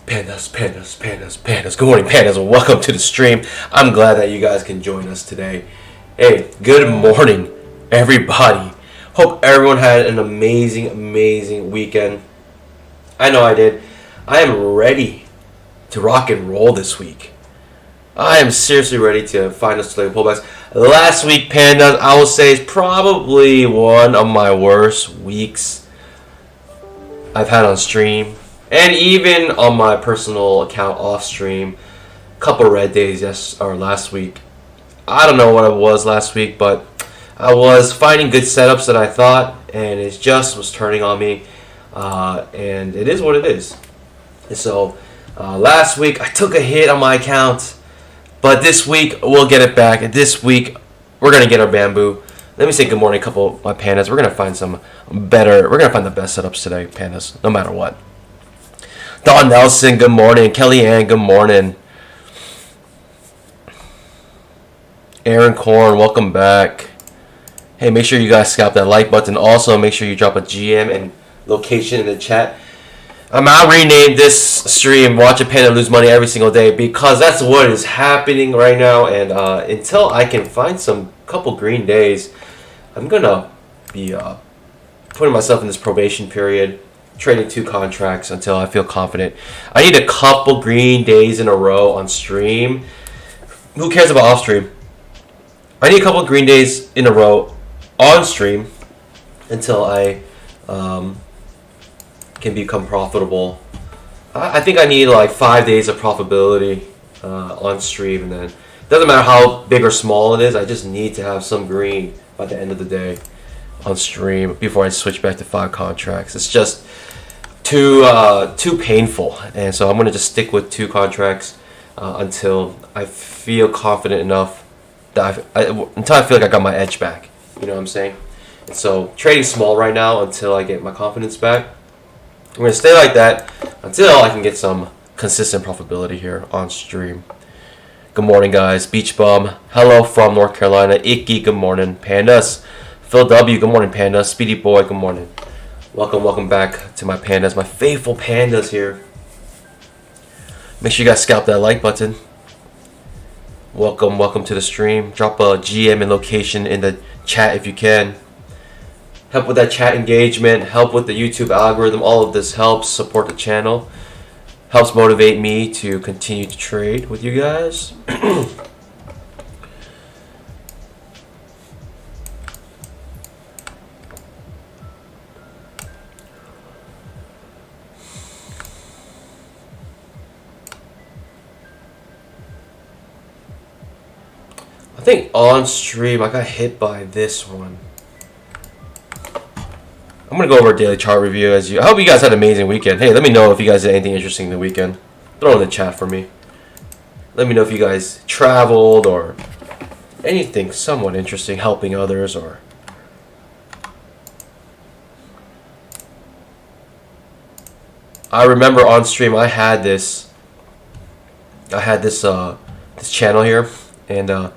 Pandas. Good morning, pandas, and welcome to the stream. I'm glad that you guys can join us today. Hey, good morning, everybody. Hope everyone had an amazing weekend. I know I did. I am ready to rock and roll this week. I am seriously ready to find us to pullbacks. Last week, pandas, I will say, is probably one of my worst weeks I've had on stream. And even on my personal account off stream, couple red days last week. I don't know what it was last week, but I was finding good setups that I thought, and it just was turning on me. And it is what it is. And so last week I took a hit on my account, but this week we'll get it back. And this week we're gonna get our bamboo. Let me say good morning, a couple of my pandas. We're gonna find the best setups today, pandas, no matter what. Don Nelson, good morning. Kellyanne, good morning. Aaron Korn, welcome back. Hey, make sure you guys scalp that like button. Also, make sure you drop a GM and location in the chat. I'll rename this stream Watch a Panda Lose Money Every Single Day, because that's what is happening right now. And until I can find some couple green days, I'm going to be putting myself in this probation period, trading 2 contracts until I feel confident. I need a couple green days in a row on stream. Who cares about off stream? I need a couple green days in a row on stream until I can become profitable. I think I need like 5 days of profitability on stream, and then it doesn't matter how big or small it is. I just need to have some green by the end of the day on stream before I switch back to 5 contracts. It's just too painful, and so I'm gonna just stick with 2 contracts until I feel confident enough that until I feel like I got my edge back. You know what I'm saying? And so trading small right now until I get my confidence back. I'm gonna stay like that until I can get some consistent profitability here on stream. Good morning, guys. Beach Bum, hello from North Carolina. Icky, good morning. Pandas, Phil W, good morning. Pandas, Speedy Boy, good morning. Welcome back to my pandas, my faithful pandas here. Make sure you guys scalp that like button. Welcome to the stream. Drop a GM and location in the chat if you can. Help with that chat engagement, help with the YouTube algorithm. All of this helps support the channel, helps motivate me to continue to trade with you guys. I think on stream I got hit by this one. I'm gonna go over a daily chart review I hope you guys had an amazing weekend. Hey, let me know if you guys did anything interesting in the weekend. Throw it in the chat for me. Let me know if you guys traveled or anything somewhat interesting, helping others, or I remember on stream I had this this channel here, and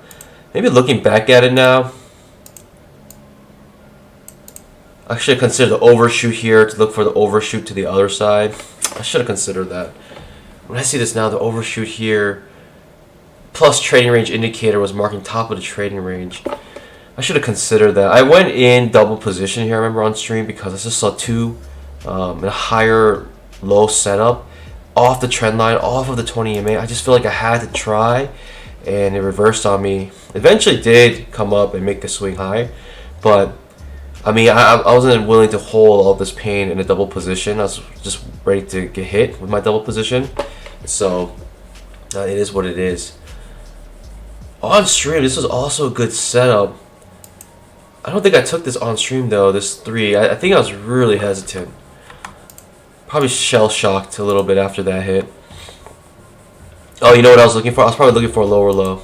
maybe looking back at it now, I should consider the overshoot here to look for the overshoot to the other side. I should have considered that. When I see this now, the overshoot here plus trading range indicator was marking top of the trading range. I should have considered that. I went in double position here, I remember, on stream, because I just saw 2 in a higher low setup off the trend line, off of the 20 EMA. I just feel like I had to try, and it reversed on me. Eventually did come up and make a swing high, but I mean, I wasn't willing to hold all this pain in a double position. I was just ready to get hit with my double position. So it is what it is. On stream, this was also a good setup. I don't think I took this on stream though, this 3. I think I was really hesitant. Probably shell shocked a little bit after that hit. Oh, you know what I was looking for? I was probably looking for a lower low.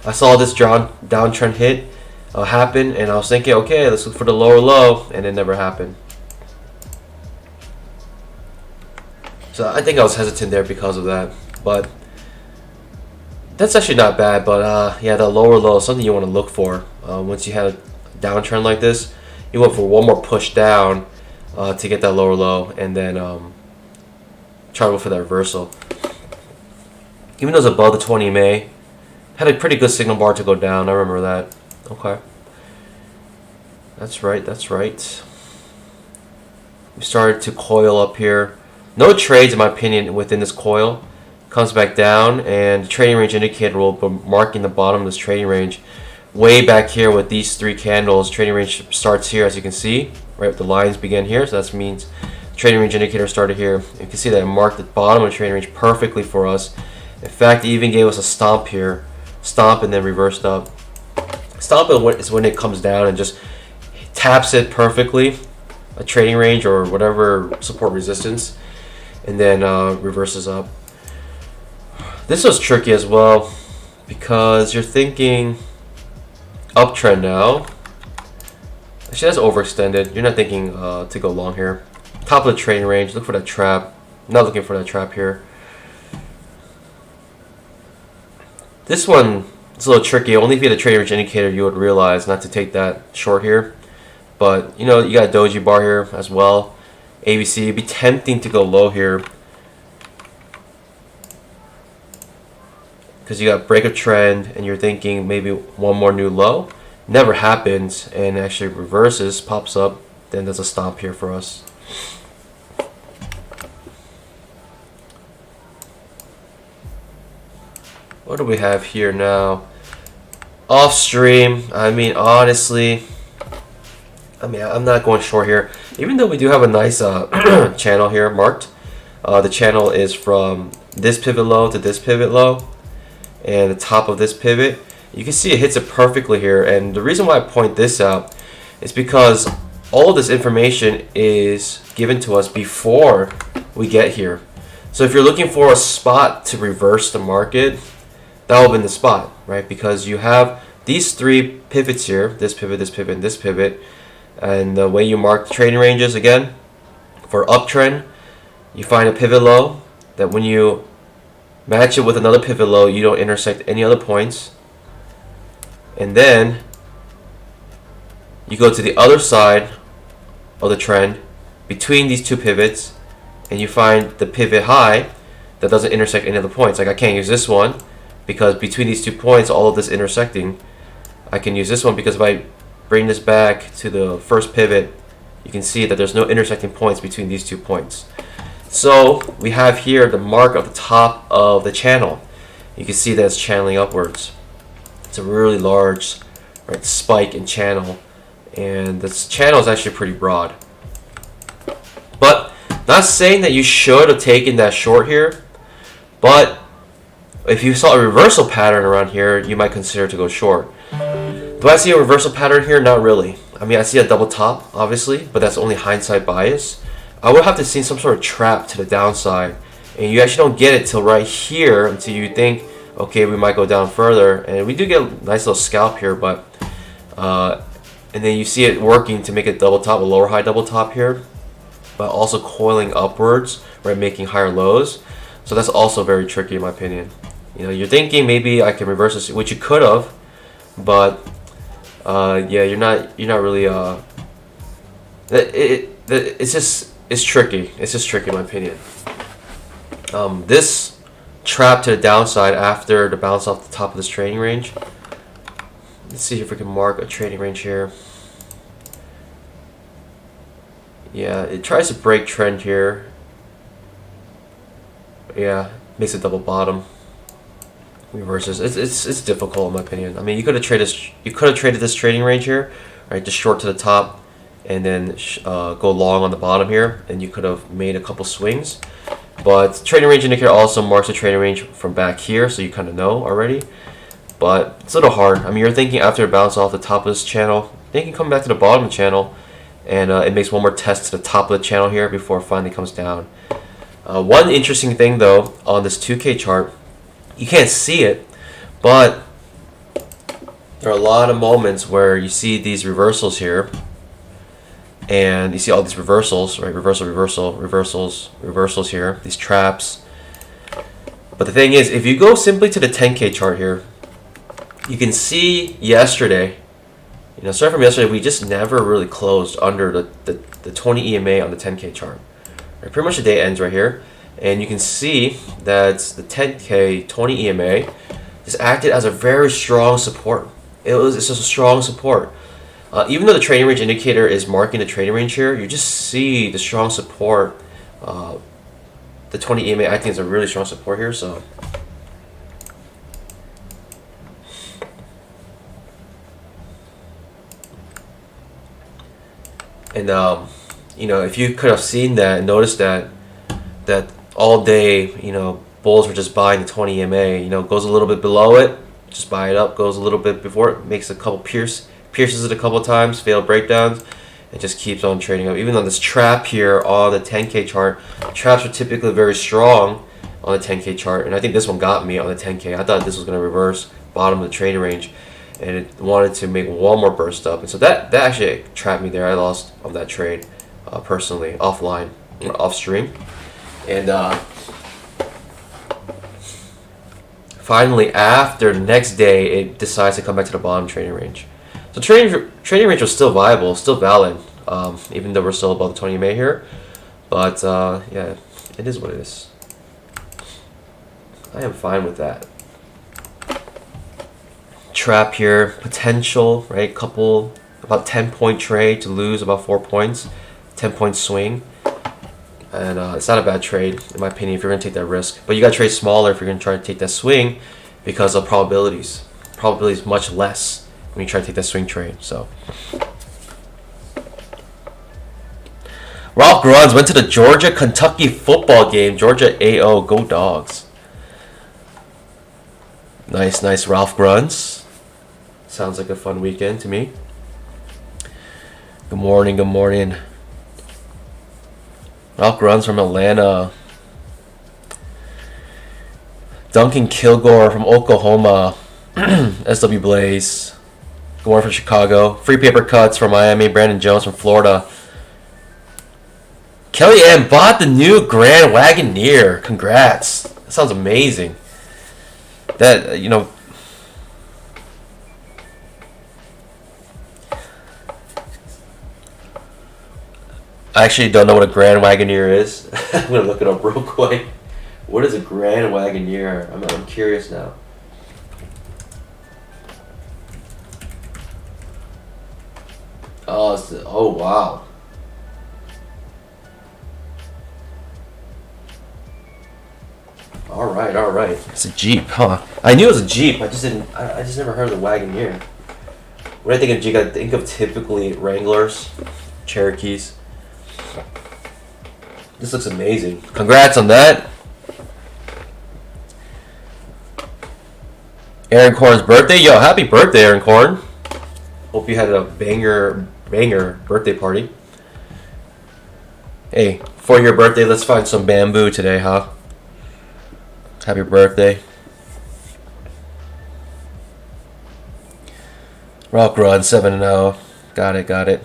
I saw this downtrend hit happen, and I was thinking, okay, let's look for the lower low, and it never happened. So I think I was hesitant there because of that, but that's actually not bad. But yeah, the lower low is something you want to look for. Once you had a downtrend like this, you went for one more push down to get that lower low, and then try to look for that reversal. Even though it's above the 20 EMA, had a pretty good signal bar to go down. I remember that. Okay. That's right, that's right. We started to coil up here. No trades, in my opinion, within this coil. Comes back down, and the trading range indicator will be marking the bottom of this trading range. Way back here with these 3 candles, trading range starts here, as you can see. Right, the lines begin here, so that means the trading range indicator started here. You can see that it marked the bottom of the trading range perfectly for us. In fact, it even gave us a stomp here. Stomp and then reversed up. Stomp is when it comes down and just taps it perfectly, a trading range or whatever support resistance, and then reverses up. This was tricky as well because you're thinking uptrend now. Actually, that's overextended. You're not thinking to go long here. Top of the trading range. Look for that trap. Not looking for that trap here. This one is a little tricky. Only if you had a trading range indicator you would realize not to take that short here. But you know, you got a doji bar here as well. ABC. It'd be tempting to go low here because you got break of trend and you're thinking maybe one more new low. Never happens, and actually reverses, pops up, then there's a stomp here for us. What do we have here now? Off stream. I mean, honestly, I'm not going short here, even though we do have a nice channel here marked. The channel is from this pivot low to this pivot low, and the top of this pivot. You can see it hits it perfectly here, and the reason why I point this out is because all of this information is given to us before we get here. So if you're looking for a spot to reverse the market, that will have been the spot, right? Because you have these 3 pivots here, this pivot, this pivot, and this pivot, and the way you mark the trading ranges, again, for uptrend, you find a pivot low that when you match it with another pivot low, you don't intersect any other points. And then you go to the other side of the trend between these 2 pivots, and you find the pivot high that doesn't intersect any other points. Like I can't use this one because between these 2 points, all of this intersecting. I can use this one because if I bring this back to the first pivot, you can see that there's no intersecting points between these 2 points. So we have here the mark of the top of the channel. You can see that it's channeling upwards. It's a really large, right, spike in channel, and this channel is actually pretty broad. But not saying that you should have taken that short here, but if you saw a reversal pattern around here, you might consider to go short. Do I see a reversal pattern here? Not really. I mean, I see a double top, obviously, but that's only hindsight bias. I would have to see some sort of trap to the downside, and you actually don't get it till right here until you think, okay, we might go down further, and we do get a nice little scalp here, but and then you see it working to make a double top, a lower high double top here, but also coiling upwards, right, making higher lows. So that's also very tricky in my opinion. You know, you're thinking maybe I can reverse this, which you could have, but yeah, you're not really it's tricky. It's just tricky in my opinion. This trap to the downside after the bounce off the top of this trading range. Let's see if we can mark a trading range here. Yeah, it tries to break trend here. Yeah, makes a double bottom. Reverses. It's difficult in my opinion. I mean, you could have traded this trading range here, right? Just short to the top, and then go long on the bottom here, and you could have made a couple swings. But trading range indicator also marks the trading range from back here, so you kind of know already. But it's a little hard. I mean, you're thinking after it bounces off the top of this channel, then you can come back to the bottom of the channel, and it makes one more test to the top of the channel here before it finally comes down. One interesting thing though on this 2K chart, you can't see it, but there are a lot of moments where you see these reversals here, and you see all these reversals, right? Reversal, reversal, reversals, reversals here, these traps. But the thing is, if you go simply to the 10K chart here, you can see yesterday, you know, starting from yesterday, we just never really closed under the 20 EMA on the 10K chart. Right? Pretty much the day ends right here. And you can see that the 10K 20 EMA just acted as a very strong support. It's just a strong support. Even though the trading range indicator is marking the trading range here, you just see the strong support. The 20 EMA I think is a really strong support here. So and you know, if you could have seen that and noticed that all day, you know, bulls were just buying the 20 EMA, you know, goes a little bit below it, just buy it up, goes a little bit before it, makes a couple pierces it a couple times, failed breakdowns, and just keeps on trading up. Even on this trap here on the 10K chart, traps are typically very strong on the 10K chart, and I think this one got me on the 10K. I thought this was going to reverse bottom of the trading range, and it wanted to make one more burst up, and so that actually trapped me there. I lost on that trade personally, offline, off stream. And finally, after the next day, it decides to come back to the bottom trading range. So trading range was still viable, still valid, even though we're still above the 20 EMA here. But yeah, it is what it is. I am fine with that. Trap here, potential, right? Couple, about 10-point trade to lose about 4 points, 10-point swing. And it's not a bad trade, in my opinion, if you're going to take that risk. But you got to trade smaller if you're going to try to take that swing because of probabilities. Probability is much less when you try to take that swing trade. So, Ralph Gruns went to the Georgia-Kentucky football game. Georgia AO, go Dogs. Nice, Ralph Gruns. Sounds like a fun weekend to me. Good morning. Ralph Gruns from Atlanta. Duncan Kilgore from Oklahoma. SW Blaze. Good morning from Chicago. Free Paper Cuts from Miami. Brandon Jones from Florida. Kelly Ann bought the new Grand Wagoneer. Congrats. That sounds amazing. That, you know, I actually don't know what a Grand Wagoneer is. I'm going to look it up real quick. What is a Grand Wagoneer? I'm curious now. Oh, wow. All right. It's a Jeep, huh? I knew it was a Jeep. I just never heard of the Wagoneer. When I think of Jeep, I think of typically Wranglers, Cherokees. This looks amazing. Congrats on that. Aaron Korn's birthday. Yo, happy birthday, Aaron Korn. Hope you had a banger birthday party. Hey, for your birthday, let's find some bamboo today, huh? Happy birthday. Rock Run 7-0. Got it.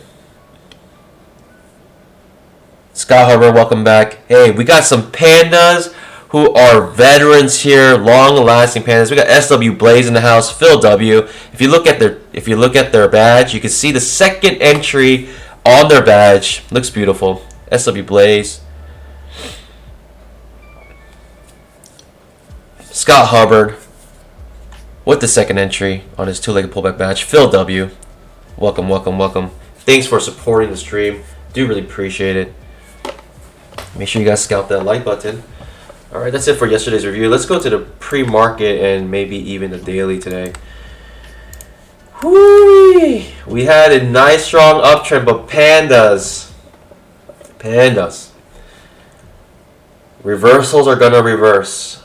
Scott Harbor, welcome back. Hey, we got some pandas who are veterans here, long-lasting pandas. We got SW Blaze in the house, Phil W. If you look at their badge, you can see the second entry on their badge. Looks beautiful. SW Blaze. Scott Hubbard with the second entry on his two-legged pullback badge. Phil W. Welcome. Thanks for supporting the stream. Do really appreciate it. Make sure you guys scalp that like button. Alright, that's it for yesterday's review. Let's go to the pre-market and maybe even the daily today. Whoo! We had a nice strong uptrend, but pandas. Reversals are gonna reverse.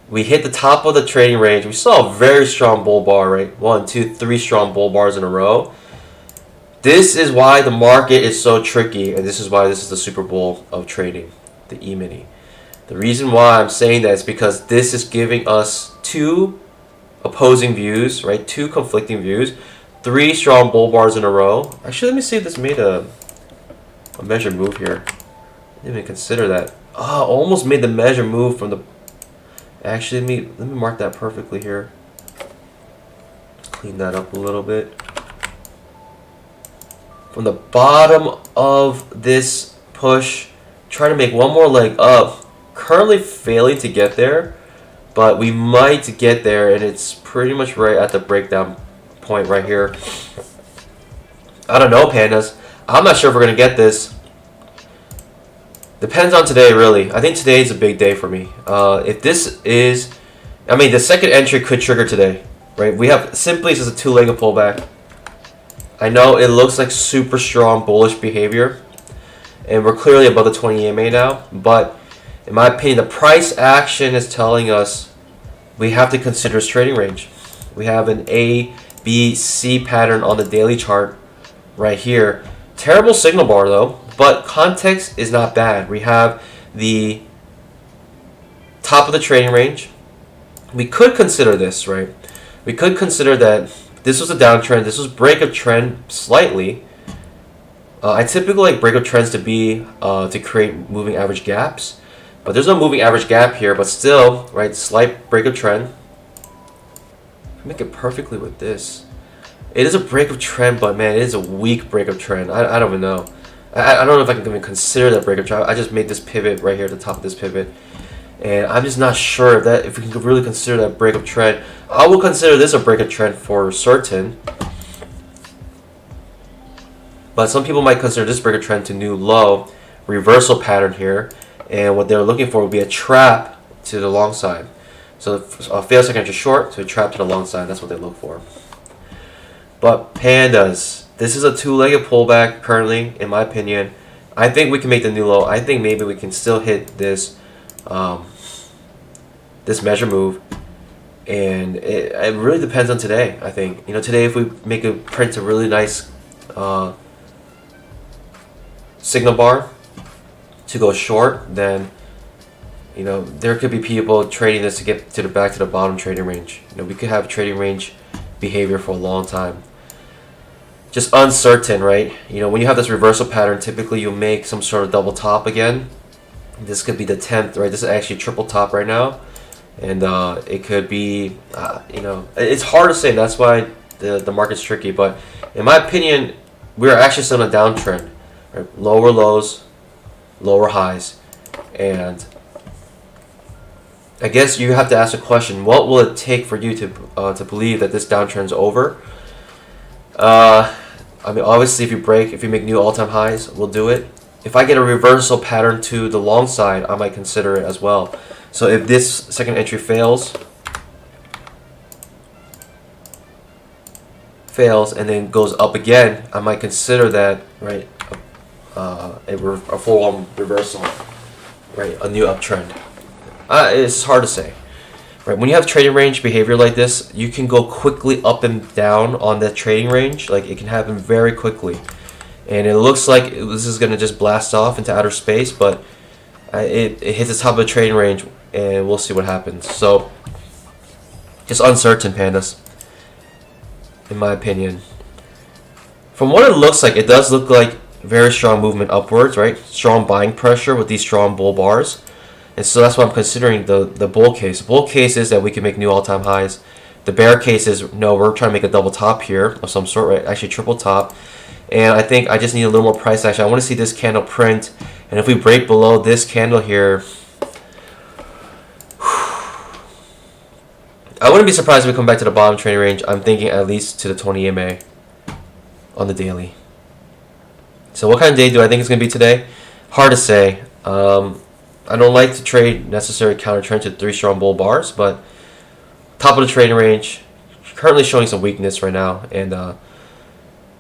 We hit the top of the trading range. We saw a very strong bull bar, right? 1, 2, 3 strong bull bars in a row. This is why the market is so tricky, and this is why this is the Super Bowl of trading, the E-mini. The reason why I'm saying that is because this is giving us two opposing views, right? Two conflicting views. 3 strong bull bars in a row. Actually, let me see if this made a measure move here. I didn't even consider that. Oh, almost made the measure move from the... Actually, let me mark that perfectly here. Clean that up a little bit. From the bottom of this push, try to make one more leg up. currently failing to get there, but we might get there, and it's pretty much right at the breakdown point right here. I don't know, pandas. I'm not sure if we're going to get this. Depends on today, really. I think today is a big day for me. If this is... I mean, the second entry could trigger today, right? We have simply just a two-legged pullback. I know it looks like super strong bullish behavior, and we're clearly above the 20 EMA now, but in my opinion, the price action is telling us we have to consider its trading range. We have an A, B, C pattern on the daily chart right here. Terrible signal bar though, but context is not bad. We have the top of the trading range. We could consider this, right? We could consider that this was a downtrend. This was break of trend slightly. I typically like break of trends to be to create moving average gaps, but there's no moving average gap here. But still, right, slight break of trend. Make it perfectly with this. It is a break of trend, but man, it is a weak break of trend. I don't even know. I don't know if I can even consider that break of trend. I just made this pivot right here at the top of this pivot, and I'm just not sure if we can really consider that break of trend. I will consider this a break of trend for certain. But some people might consider this break of trend to new low, reversal pattern here, and what they're looking for would be a trap to the long side. So a failed second entry short to a trap to the long side. That's what they look for. But pandas, this is a two-legged pullback currently, in my opinion. I think we can make the new low. I think maybe we can still hit this this measure move, and it really depends on today. I think today if we make a print a really nice signal bar to go short, then there could be people trading this to get to the back to the bottom trading range. We could have trading range behavior for a long time. Just uncertain, right? When you have this reversal pattern, typically you'll make some sort of double top again. This could be the 10th, right? This is actually triple top right now, and it could be it's hard to say. That's why the market's tricky. But in my opinion, we're actually still in a downtrend. Right? Lower lows, lower highs, and I guess you have to ask the question: what will it take for you to believe that this downtrend is over? I mean, obviously, if you make new all-time highs, we'll do it. If I get a reversal pattern to the long side, I might consider it as well. So if this second entry fails, and then goes up again, I might consider that, right, a full-on reversal, right, a new uptrend. It's hard to say. Right, when you have trading range behavior like this, you can go quickly up and down on that trading range. Like, it can happen very quickly, and it looks like this is gonna just blast off into outer space, but it hits the top of the trading range, and we'll see what happens. So, just uncertain, pandas, in my opinion. From what it looks like, it does look like very strong movement upwards, right? Strong buying pressure with these strong bull bars. And so that's why I'm considering the bull case. The bull case is that we can make new all-time highs. The bear case is, no, we're trying to make a double top here of some sort, right? Actually, triple top. And I think I just need a little more price action. I want to see this candle print. And if we break below this candle here, I wouldn't be surprised if we come back to the bottom trading range. I'm thinking at least to the 20 EMA on the daily. So what kind of day do I think it's going to be today? Hard to say. I don't like to trade necessary counter trend to 3 strong bull bars, but top of the trading range, currently showing some weakness right now. And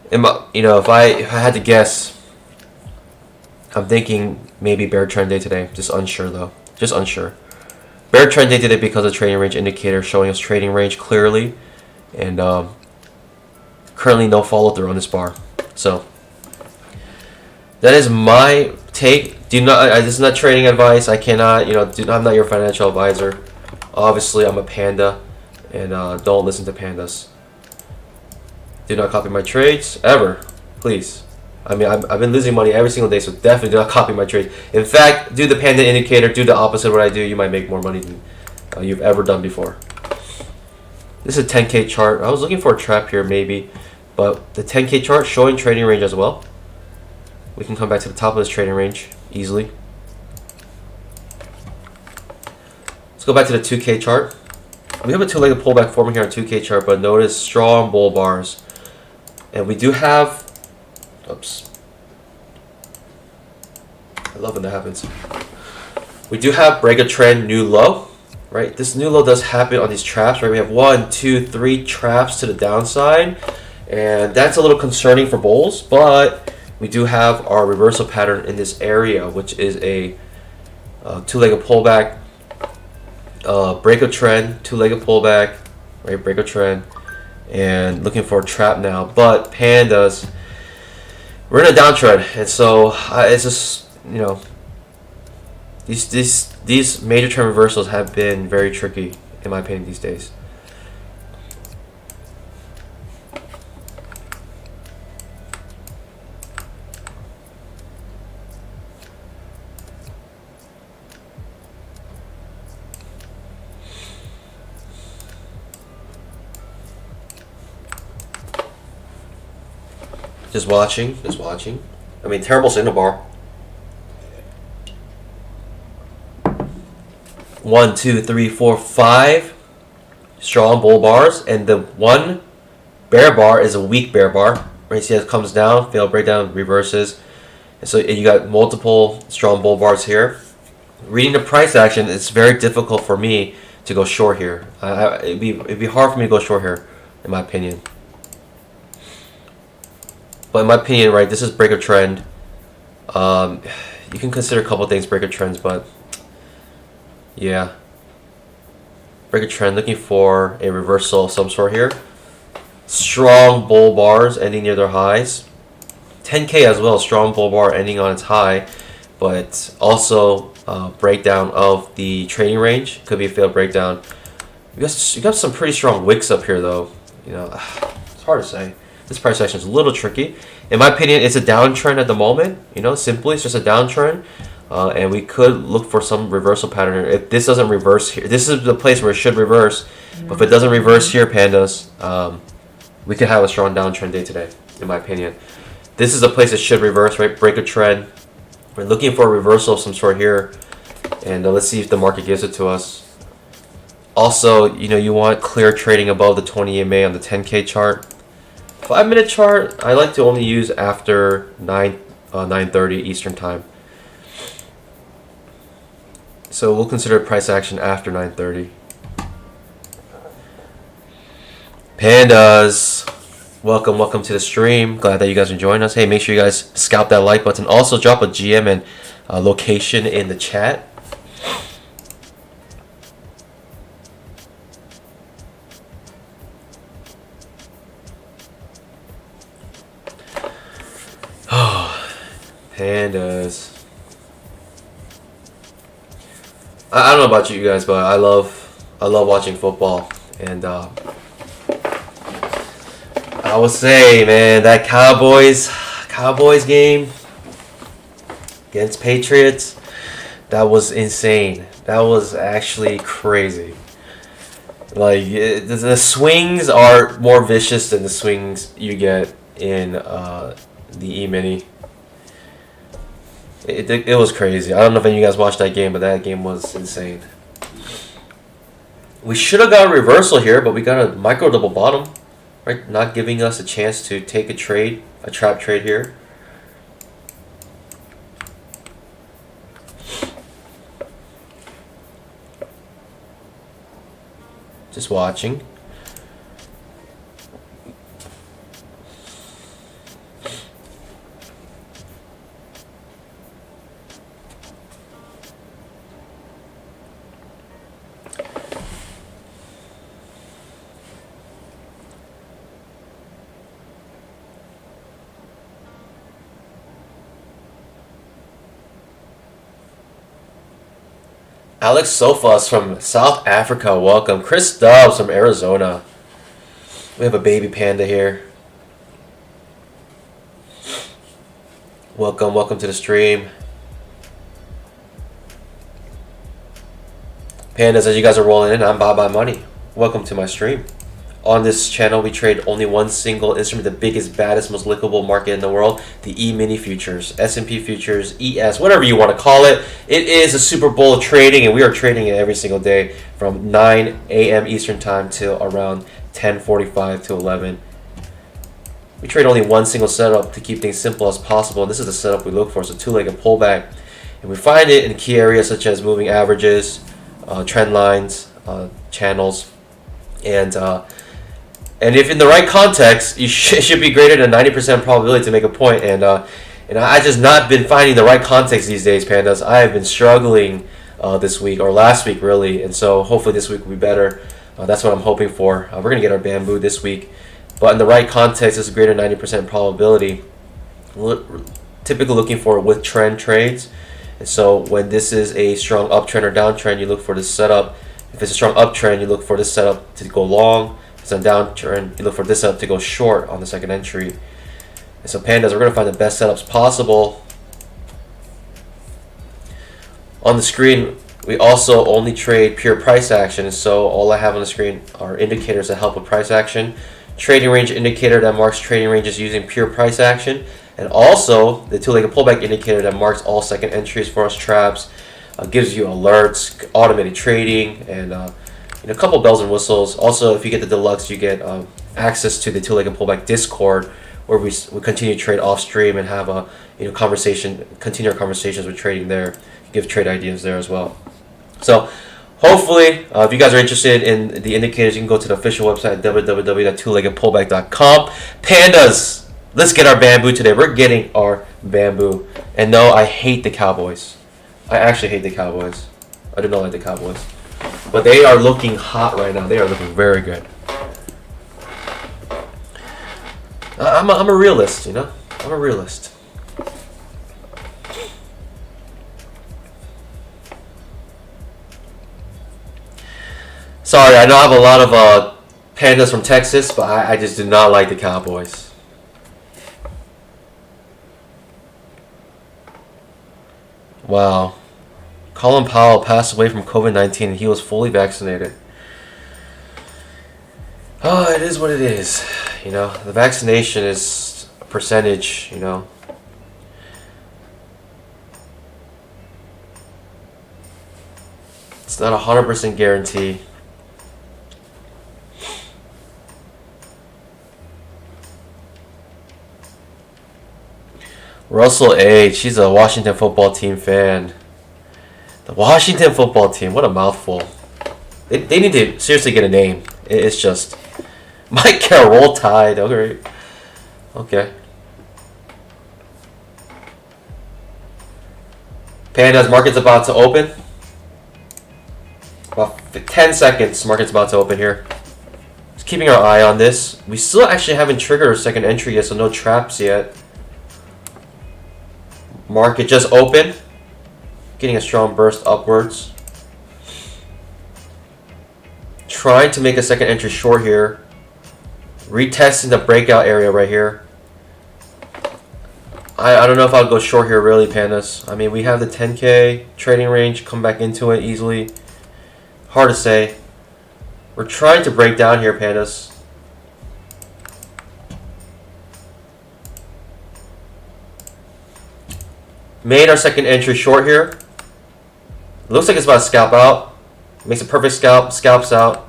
if I had to guess, I'm thinking maybe bear trend day today. Just unsure though. Just unsure. Bear trend day today because of the trading range indicator showing us trading range clearly, and currently no follow through on this bar. So that is my take. This is not trading advice. I cannot, I'm not your financial advisor. Obviously, I'm a panda, and don't listen to pandas. Do not copy my trades ever, please. I mean, I've been losing money every single day, so definitely do not copy my trades. In fact, do the panda indicator. Do the opposite of what I do. You might make more money than you've ever done before. This is a 10K chart. I was looking for a trap here, maybe, but the 10K chart showing trading range as well. We can come back to the top of this trading range easily. Let's go back to the 2K chart. We have a two-legged pullback forming here on 2K chart, but notice strong bull bars. And we do have, oops. I love when that happens. We do have break a trend, new low, right? This new low does happen on these traps, right? We have 1, 2, 3 traps to the downside. And that's a little concerning for bulls, but we do have our reversal pattern in this area, which is a two-legged pullback, break a trend, two-legged pullback, right? Break a trend, and looking for a trap now. But pandas, we're in a downtrend, and so it's just, you know, these major trend reversals have been very tricky in my opinion these days. Just watching. I mean, terrible signal bar. 1, 2, 3, 4, 5 strong bull bars, and the one bear bar is a weak bear bar. Right, see how it comes down, failed breakdown, reverses, and so you got multiple strong bull bars here. Reading the price action, it's very difficult for me to go short here. It'd be hard for me to go short here, in my opinion. But in my opinion, right, this is break a trend. You can consider a couple things break a trends, but yeah, break a trend, looking for a reversal of some sort here. Strong bull bars ending near their highs. 10K as well, strong bull bar ending on its high, but also breakdown of the trading range. Could be a failed breakdown. You got some pretty strong wicks up here though. You know, it's hard to say. This price action is a little tricky. In my opinion, it's a downtrend at the moment. You know, simply it's just a downtrend. And we could look for some reversal pattern. If this doesn't reverse here, this is the place where it should reverse. But if it doesn't reverse here, pandas, we could have a strong downtrend day today, in my opinion. This is the place that should reverse, right? Break a trend. We're looking for a reversal of some sort here. And let's see if the market gives it to us. Also, you know, you want clear trading above the 20 EMA on the 10K chart. 5-minute chart, I like to only use after 9:30 Eastern time. So we'll consider price action after 9:30. Pandas, welcome to the stream. Glad that you guys are joining us. Hey, make sure you guys scalp that like button. Also, drop a GM and location in the chat. Pandas. I don't know about you guys, but I love watching football, and I would say, man, that Cowboys game against Patriots, that was insane. That was actually crazy. Like the swings are more vicious than the swings you get in the E-mini. It was crazy. I don't know if any of you guys watched that game, but that game was insane. We should have got a reversal here, but we got a micro double bottom, right? Not giving us a chance to take a trade, a trap trade here. Just watching. Alex Sofas from South Africa, welcome. Chris Dobbs from Arizona. We have a baby panda here. Welcome to the stream. Pandas, as you guys are rolling in, I'm Bye Bye Money. Welcome to my stream. On this channel, we trade only one single instrument, the biggest, baddest, most liquidable market in the world, the E-mini futures, S&P futures, ES, whatever you want to call it. It is a Super Bowl of trading, and we are trading it every single day from 9 a.m. Eastern Time till around 10:45 to 11. We trade only one single setup to keep things simple as possible, and this is the setup we look for. It's a two-legged pullback, and we find it in key areas such as moving averages, trend lines, channels, and if in the right context, it should be greater than 90% probability to make a point. And I just not been finding the right context these days, pandas. I have been struggling this week, or last week really, and so hopefully this week will be better. That's what I'm hoping for. We're going to get our bamboo this week. But in the right context, it's a greater 90% probability. Typically looking for with trend trades. And so when this is a strong uptrend or downtrend, you look for this setup. If it's a strong uptrend, you look for this setup to go long. If it's a downtrend, you look for this setup to go short on the second entry. And so pandas, we're going to find the best setups possible. On the screen, we also only trade pure price action. And so all I have on the screen are indicators that help with price action. Trading range indicator that marks trading ranges using pure price action. And also the two-legged pullback indicator that marks all second entries for us traps. Gives you alerts, automated trading, and a couple bells and whistles. Also, if you get the deluxe, you get access to the two-legged pullback Discord, where we continue to trade off stream and have a continue our conversations with trading there. Give trade ideas there as well. So hopefully, if you guys are interested in the indicators, you can go to the official website at www.twologgedpullback.com. Pandas, let's get our bamboo today. We're getting our bamboo. And no, I hate the Cowboys. I actually hate the Cowboys. I do not like the Cowboys. But they are looking hot right now. They are looking very good. I'm a realist, you know? I'm a realist. Sorry, I know I have a lot of pandas from Texas, but I just do not like the Cowboys. Wow. Colin Powell passed away from COVID-19 and he was fully vaccinated. Oh, it is what it is. You know, the vaccination is a percentage, you know. It's not 100% guarantee. Russell H. She's a Washington football team fan. The Washington football team. What a mouthful. They need to seriously get a name. It's just... Mike Carroll Tide. Okay. Pandas, market's about to open. About 10 seconds. Market's about to open here. Just keeping our eye on this. We still actually haven't triggered our second entry yet, so no traps yet. Market just opened, getting a strong burst upwards. Trying to make a second entry short here. Retesting the breakout area right here. I don't know if I'll go short here really, pandas. I mean, we have the 10K trading range, come back into it easily. Hard to say. We're trying to break down here, pandas. Made our second entry short here. Looks like it's about to scalp out. Makes a perfect scalp. Scalps out.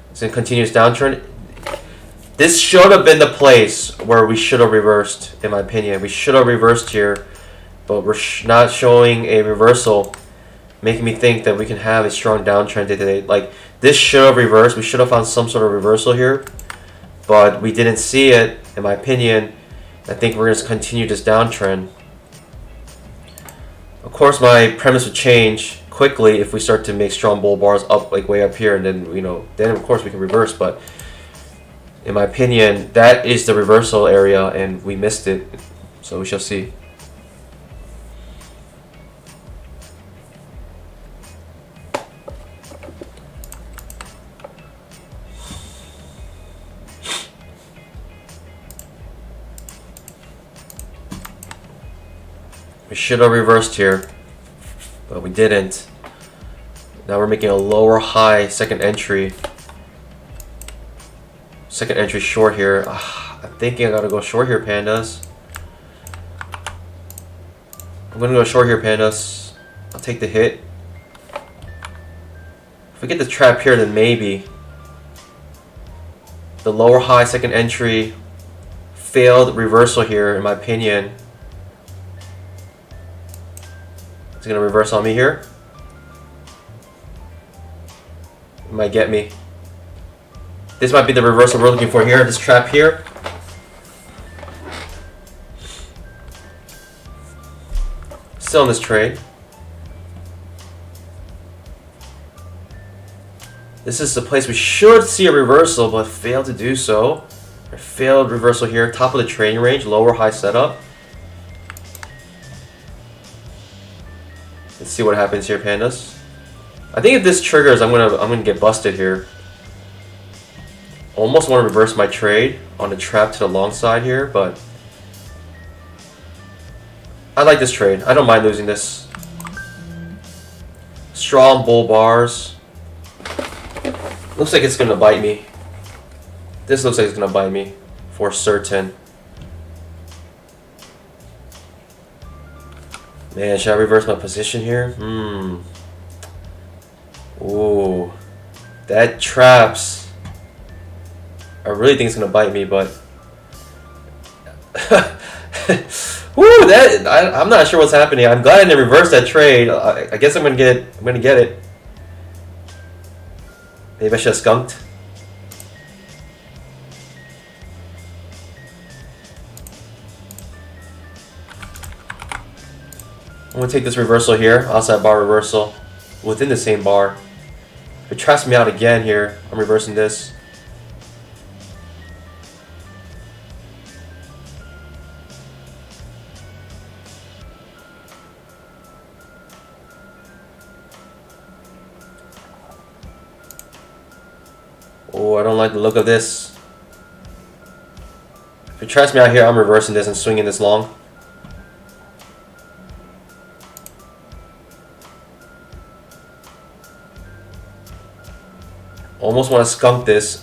It's in continuous downtrend. This should have been the place where we should have reversed, in my opinion. We should have reversed here, but we're not showing a reversal, making me think that we can have a strong downtrend today. Like, this should have reversed. We should have found some sort of reversal here, but we didn't see it, in my opinion. I think we're going to continue this downtrend. Of course, my premise would change quickly if we start to make strong bull bars up, like way up here, and then, you know, then of course we can reverse. But in my opinion, that is the reversal area, and we missed it. So we shall see. We should have reversed here, but we didn't. Now we're making a lower high second entry. Second entry short here. I'm thinking I gotta go short here, pandas. I'm gonna go short here, pandas. I'll take the hit. If we get the trap here, then maybe. The lower high second entry failed reversal here, in my opinion. It's gonna reverse on me here. It might get me. This might be the reversal we're looking for here, this trap here. Still in this trade. This is the place we should see a reversal, but failed to do so. Or failed reversal here, top of the trading range, lower high setup. Let's see what happens here, pandas. I think if this triggers, I'm gonna get busted here. Almost want to reverse my trade on the trap to the long side here, but I like this trade. I don't mind losing this. Strong bull bars. Looks like it's gonna bite me. This looks like it's gonna bite me for certain. Man, should I reverse my position here? Ooh, that traps. I really think it's gonna bite me, but woo, I'm not sure what's happening. I'm glad I didn't reverse that trade. I guess I'm gonna get it. Maybe I should have skunked. I'm gonna take this reversal here, outside bar reversal, within the same bar. If it traps me out again here, I'm reversing this. Oh, I don't like the look of this. If it traps me out here, I'm reversing this and swinging this long. Almost want to skunk this.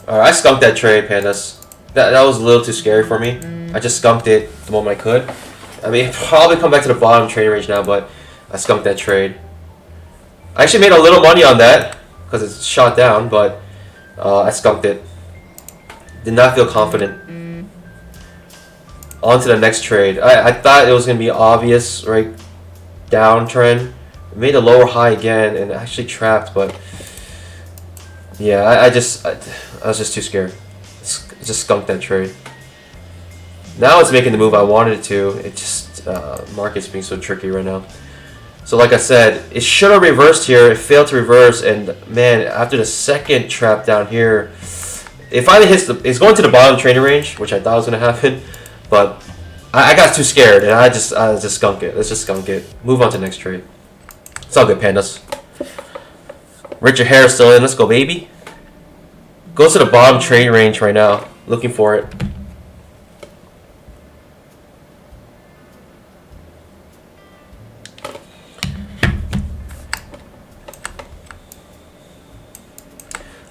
Alright, I skunked that trade, pandas. That was a little too scary for me. I just skunked it the moment I could. I mean, probably come back to the bottom trading range now, but I skunked that trade. I actually made a little money on that because it's shot down, but I skunked it. Did not feel confident. On to the next trade. I thought it was going to be obvious, right? Downtrend. It made a lower high again and actually trapped, but yeah, I was just too scared. Just skunked that trade. Now it's making the move I wanted it to. It just market's being so tricky right now. So like I said, it should have reversed here. It failed to reverse, and man, after the second trap down here, it finally hits it's going to the bottom trading range, which I thought was gonna happen, but I got too scared and I just skunk it. Let's just skunk it. Move on to the next trade. It's all good, pandas. Richard Harris still in. Let's go, baby. Goes to the bottom trading range right now. Looking for it.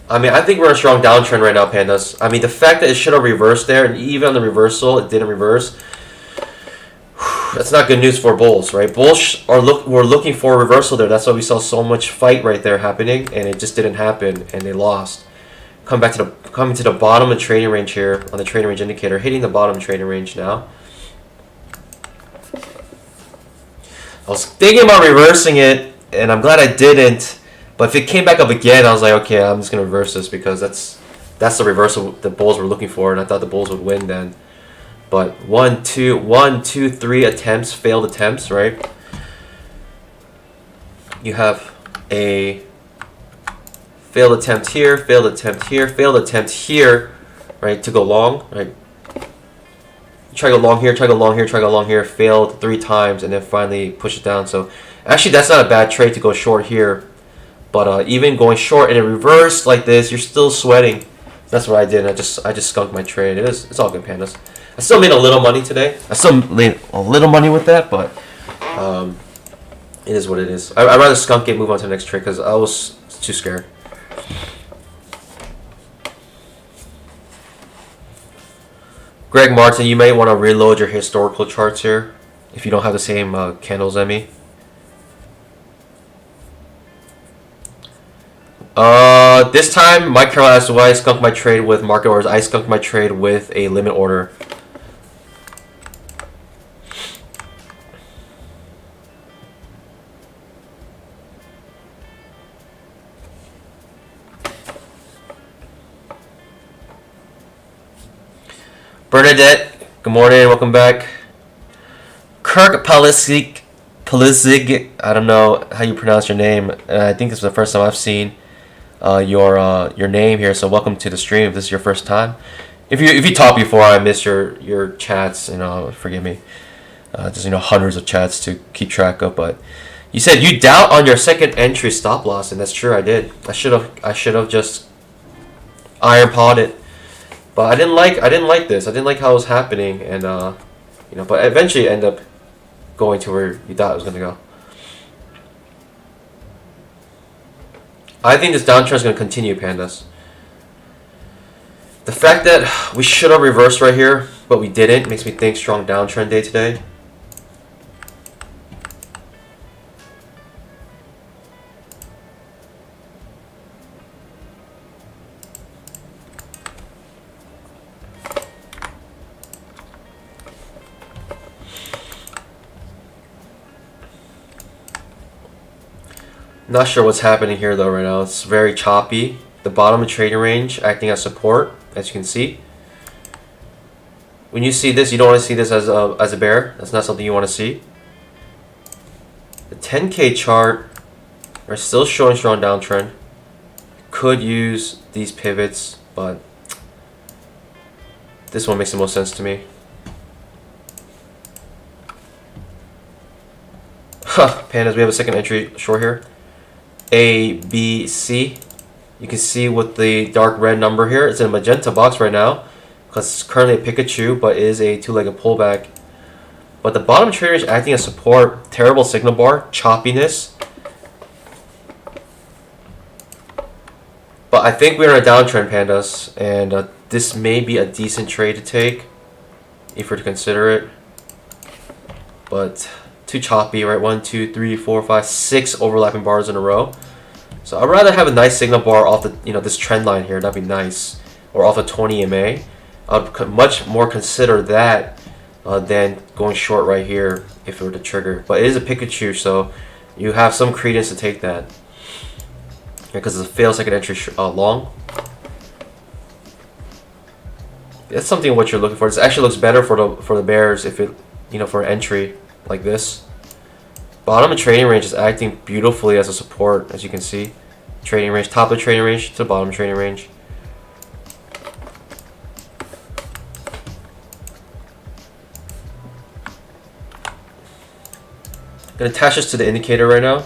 I mean, I think we're in a strong downtrend right now, pandas. I mean, the fact that it should have reversed there, and even on the reversal, it didn't reverse. That's not good news for bulls, right? Bulls were looking for a reversal there. That's why we saw so much fight right there happening, and it just didn't happen, and they lost. Coming to the bottom of the trading range here on the trading range indicator, hitting the bottom trading range now. I was thinking about reversing it, and I'm glad I didn't. But if it came back up again, I was like, okay, I'm just gonna reverse this because that's the reversal the bulls were looking for, and I thought the bulls would win then. But 1, 2, 3 attempts, failed attempts, right? You have a failed attempt here, failed attempt here, failed attempt here, right, to go long, right? Try to go long here, try to go long here, try to go long here, failed 3 times, and then finally push it down. So actually, that's not a bad trade to go short here. But even going short and in reverse like this, you're still sweating. That's what I did. I just skunked my trade. It's all good, pandas. I still made a little money today. I still made a little money with that, but it is what it is. I'd rather skunk it, move on to the next trade because I was too scared. Greg Martin, you may want to reload your historical charts here if you don't have the same candles as me. This time, Mike Carroll asked why I skunked my trade with market orders. I skunked my trade with a limit order. Bernadette, good morning, welcome back. Kirk Pulisic, I don't know how you pronounce your name. I think this is the first time I've seen your name here. So welcome to the stream. If this is your first time, if you talked before, I missed your chats. Forgive me. Just hundreds of chats to keep track of. But you said you doubt on your second entry stop loss, and that's true. I did. I should have just iron pawed it. But I didn't like this. I didn't like how it was happening, and but eventually it ended up going to where you thought it was gonna go. I think this downtrend is gonna continue, pandas. The fact that we should have reversed right here, but we didn't, makes me think strong downtrend day today. Not sure what's happening here though right now. It's very choppy. The bottom of trading range acting as support, as you can see. When you see this, you don't want to see this as a bear. That's not something you want to see. The 10K chart are still showing strong downtrend. Could use these pivots, but this one makes the most sense to me. Pandas, we have a second entry short here. A, B, C. You can see with the dark red number here, it's in a magenta box right now because it's currently a Pikachu, but it is a two-legged pullback. But the bottom trade range acting as support, terrible signal bar, choppiness. But I think we're in a downtrend, pandas, and this may be a decent trade to take if we're to consider it. But too choppy, right? 1, 2, 3, 4, 5, 6 overlapping bars in a row. So I'd rather have a nice signal bar off the this trend line here. That'd be nice, or off the 20 MA. I'd much more consider that than going short right here if it were to trigger. But it is a Pikachu, so you have some credence to take that because it's a failed second entry long. That's something what you're looking for. This actually looks better for the bears if it for an entry like this. Bottom of trading range is acting beautifully as a support, as you can see. Trading range, top of trading range to bottom of trading range. I'm going to attach this to the indicator right now.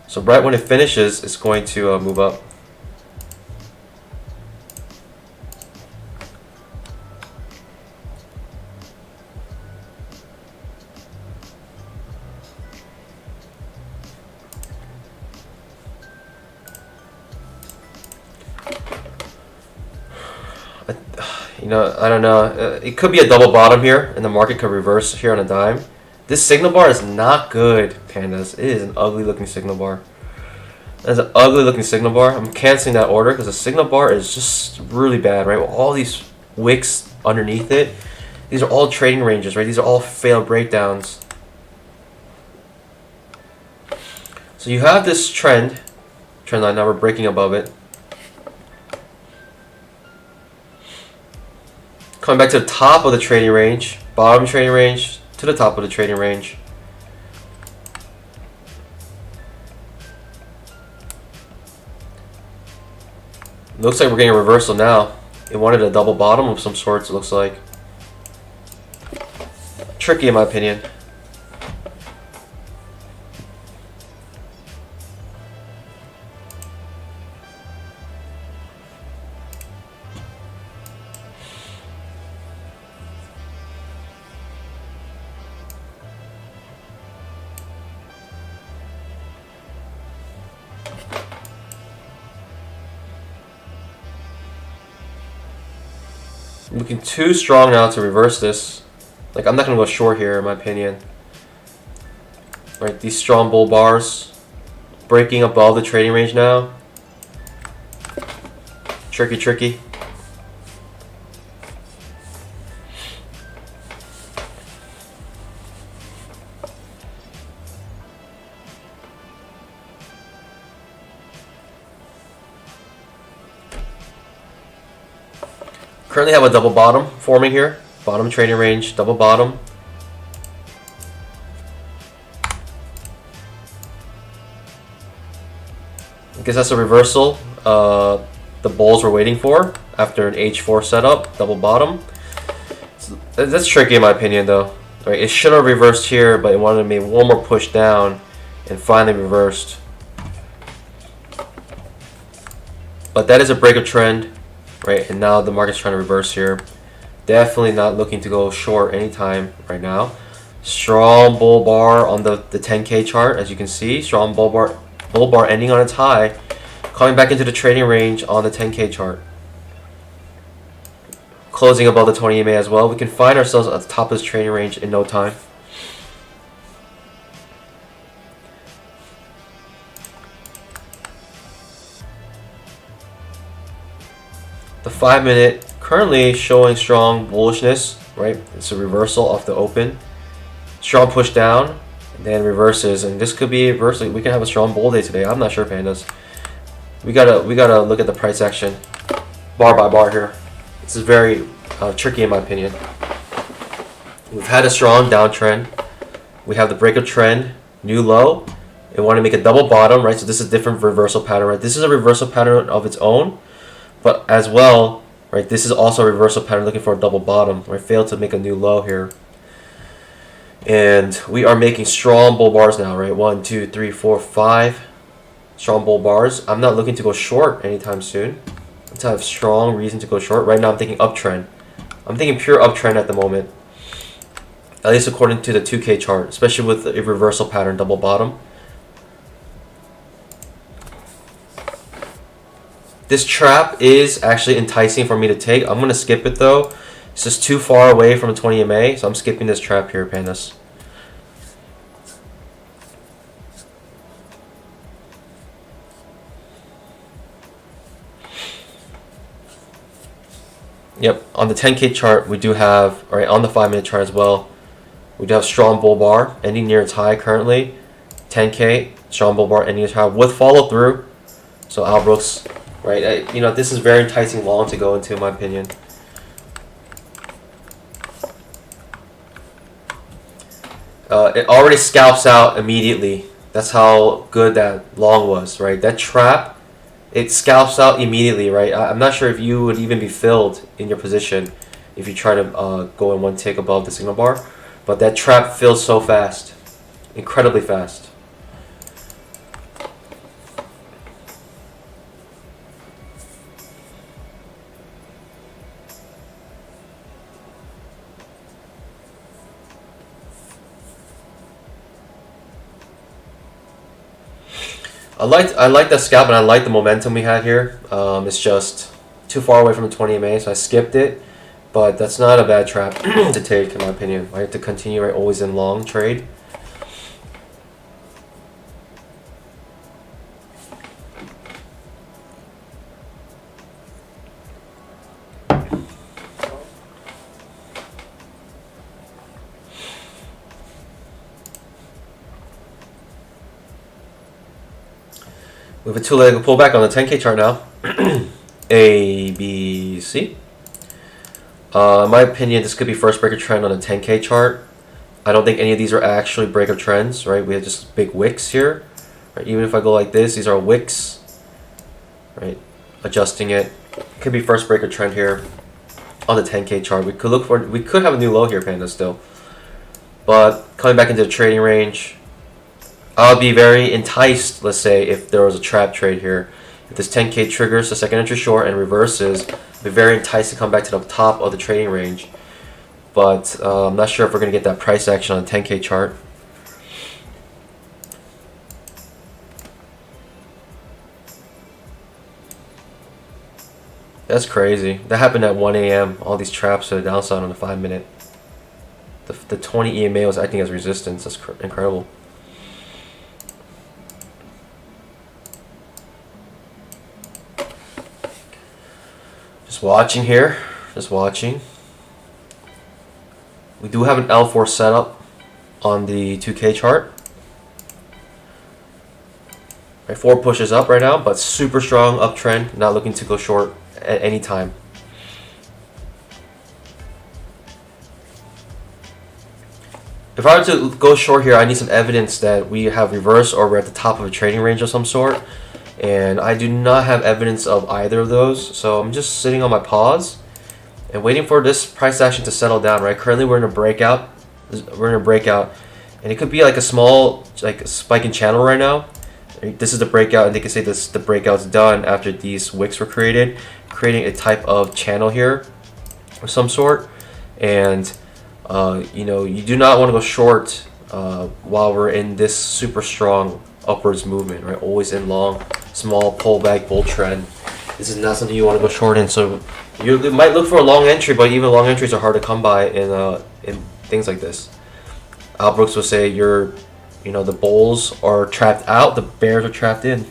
So right when it finishes, it's going to move up. I don't know. It could be a double bottom here, and the market could reverse here on a dime. This signal bar is not good, pandas. It is an ugly looking signal bar. That's an ugly looking signal bar. I'm canceling that order because the signal bar is just really bad, right? With all these wicks underneath it. These are all trading ranges, right? These are all failed breakdowns. So you have this trend line. Now we're breaking above it. Coming back to the top of the trading range, bottom trading range to the top of the trading range. Looks like we're getting a reversal now. It wanted a double bottom of some sorts, it looks like. Tricky in my opinion. Looking too strong now to reverse this. Like, I'm not gonna go short here, in my opinion. Right, these strong bull bars breaking above the trading range now. Tricky, tricky. Currently have a double bottom forming here. Bottom trading range, double bottom. I guess that's a reversal the bulls were waiting for after an H4 setup, double bottom. So that's tricky in my opinion though. Right, it should have reversed here, but it wanted to make one more push down and finally reversed. But that is a breakup trend, right? And now the market's trying to reverse here. Definitely not looking to go short anytime right now. Strong bull bar on the 10K chart, as you can see. Strong bull bar ending on its high, coming back into the trading range on the 10K chart. Closing above the 20 EMA as well. We can find ourselves at the top of this trading range in no time. The 5-minute currently showing strong bullishness, right? It's a reversal off the open. Strong push down, and then reverses, and this could be reversal. We can have a strong bull day today. I'm not sure, pandas. We gotta look at the price action, bar by bar here. This is very tricky in my opinion. We've had a strong downtrend. We have the breakup trend, new low. We want to make a double bottom, right? So this is a different reversal pattern, right? This is a reversal pattern of its own, but as well, right? This is also a reversal pattern looking for a double bottom. We failed to make a new low here. And we are making strong bull bars now, right? 1, 2, 3, 4, 5 strong bull bars. I'm not looking to go short anytime soon. I have strong reason to go short. Right now I'm thinking uptrend. I'm thinking pure uptrend at the moment. At least according to the 2K chart, especially with a reversal pattern double bottom. This trap is actually enticing for me to take. I'm going to skip it though. It's just too far away from 20 EMA, so I'm skipping this trap here, pandas. Yep, on the 10K chart, we do have, all right, on the 5-minute chart as well, we do have strong bull bar ending near its high currently. 10K, strong bull bar ending its high with follow through. So Albrooks, right, you know, this is very enticing long to go into, in my opinion. It already scalps out immediately. That's how good that long was, right? That trap, it scalps out immediately, right? I'm not sure if you would even be filled in your position if you try to go in one tick above the signal bar. But that trap fills so fast, incredibly fast. I like the scalp and I like the momentum we had here. It's just too far away from the 20 EMA, so I skipped it. But that's not a bad trap to take, in my opinion. I have to continue right always in long trade. We have a two-legged pullback on the 10K chart now. A, B, C. In my opinion, this could be first breaker trend on a 10K chart. I don't think any of these are actually breakup trends, right? We have just big wicks here. Right? Even if I go like this, these are wicks, right? Adjusting it. Could be first breaker trend here on the 10K chart. We could have a new low here, Panda, still. But coming back into the trading range, I'll be very enticed, let's say, if there was a trap trade here. If this 10K triggers the second entry short and reverses, I'll be very enticed to come back to the top of the trading range. But I'm not sure if we're going to get that price action on the 10K chart. That's crazy. That happened at 1 a.m. All these traps to the downside on the 5-minute. The 20 EMA was acting as resistance. That's incredible. Just watching here. Just watching. We do have an L4 setup on the 2K chart. Right, 4 pushes up right now, but super strong uptrend. Not looking to go short at any time. If I were to go short here, I need some evidence that we have reversed or we're at the top of a trading range of some sort. And I do not have evidence of either of those. So I'm just sitting on my pause and waiting for this price action to settle down, right? Currently we're in a breakout. And it could be like a small spike in channel right now. This is the breakout, and they can say this the breakout's done after these wicks were created, creating a type of channel here of some sort. And you know, you do not want to go short while we're in this super strong upwards movement, right? Always in long, small pullback bull trend. This is not something you want to go short in. So you might look for a long entry, but even long entries are hard to come by in things like this. Al Brooks will say you know, the bulls are trapped out, the bears are trapped in.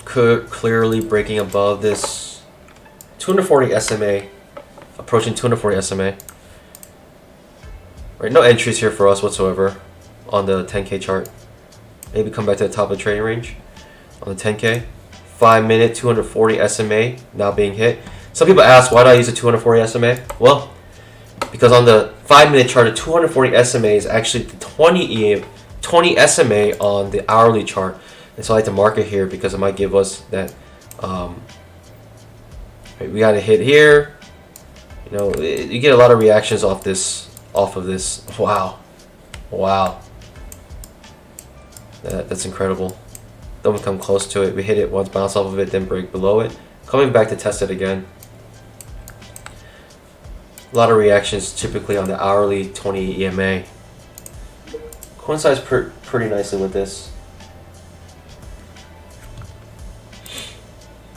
Clearly breaking above this 240 SMA, approaching 240 SMA. Right, no entries here for us whatsoever on the 10K chart. Maybe come back to the top of the trading range on the 10K. 5-minute 240 SMA now being hit. Some people ask, why do I use a 240 SMA? Well, because on the 5-minute chart, a 240 SMA is actually the 20 SMA on the hourly chart. And so I like to mark it here because it might give us that. We got a hit here. You know, you get a lot of reactions off of this. Wow, wow. That's incredible. Then we come close to it. We hit it once, bounce off of it, then break below it. Coming back to test it again. A lot of reactions typically on the hourly 20 EMA. Coincides pretty nicely with this.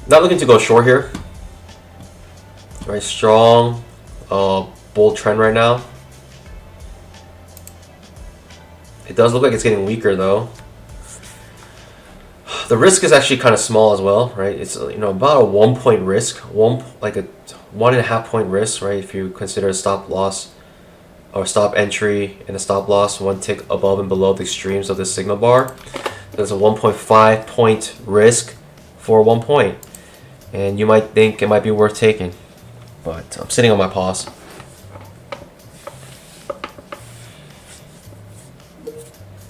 Not looking to go short here. Very strong bull trend right now. It does look like it's getting weaker though. The risk is actually kind of small as well, right? It's, you know, about a 1-point risk, like a 1.5 point risk, right? If you consider a stop loss or stop entry and a stop loss 1 tick above and below the extremes of the signal bar, there's a 1.5 point risk for 1 point, and you might think it might be worth taking, but I'm sitting on my pause.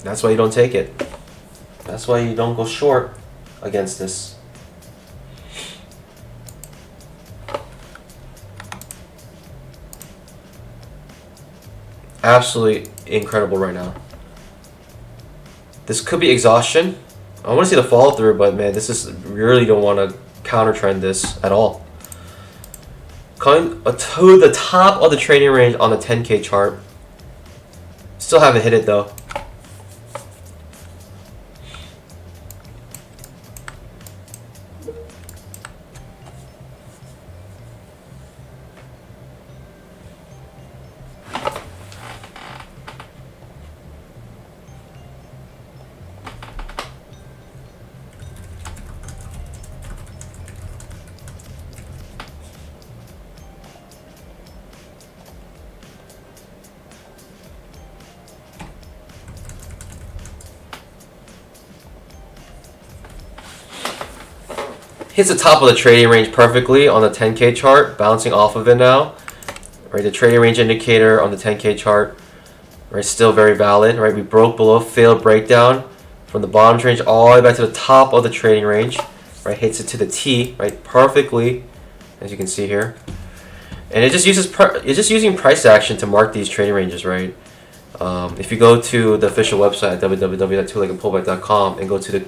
That's why you don't take it. That's why you don't go short against this. Absolutely incredible right now. This could be exhaustion. I want to see the follow through, but man, this is really don't want to counter trend this at all. Coming to the top of the trading range on the 10K chart. Still haven't hit it though. Hits the top of the trading range perfectly on the 10K chart, bouncing off of it now. Right, the trading range indicator on the 10K chart, right, still very valid. Right, we broke below, failed breakdown from the bottom range all the way back to the top of the trading range. Right, hits it to the T, right, perfectly, as you can see here. And it just uses it's just using price action to mark these trading ranges, right? If you go to the official website at www.twoleggedpullback.com and go to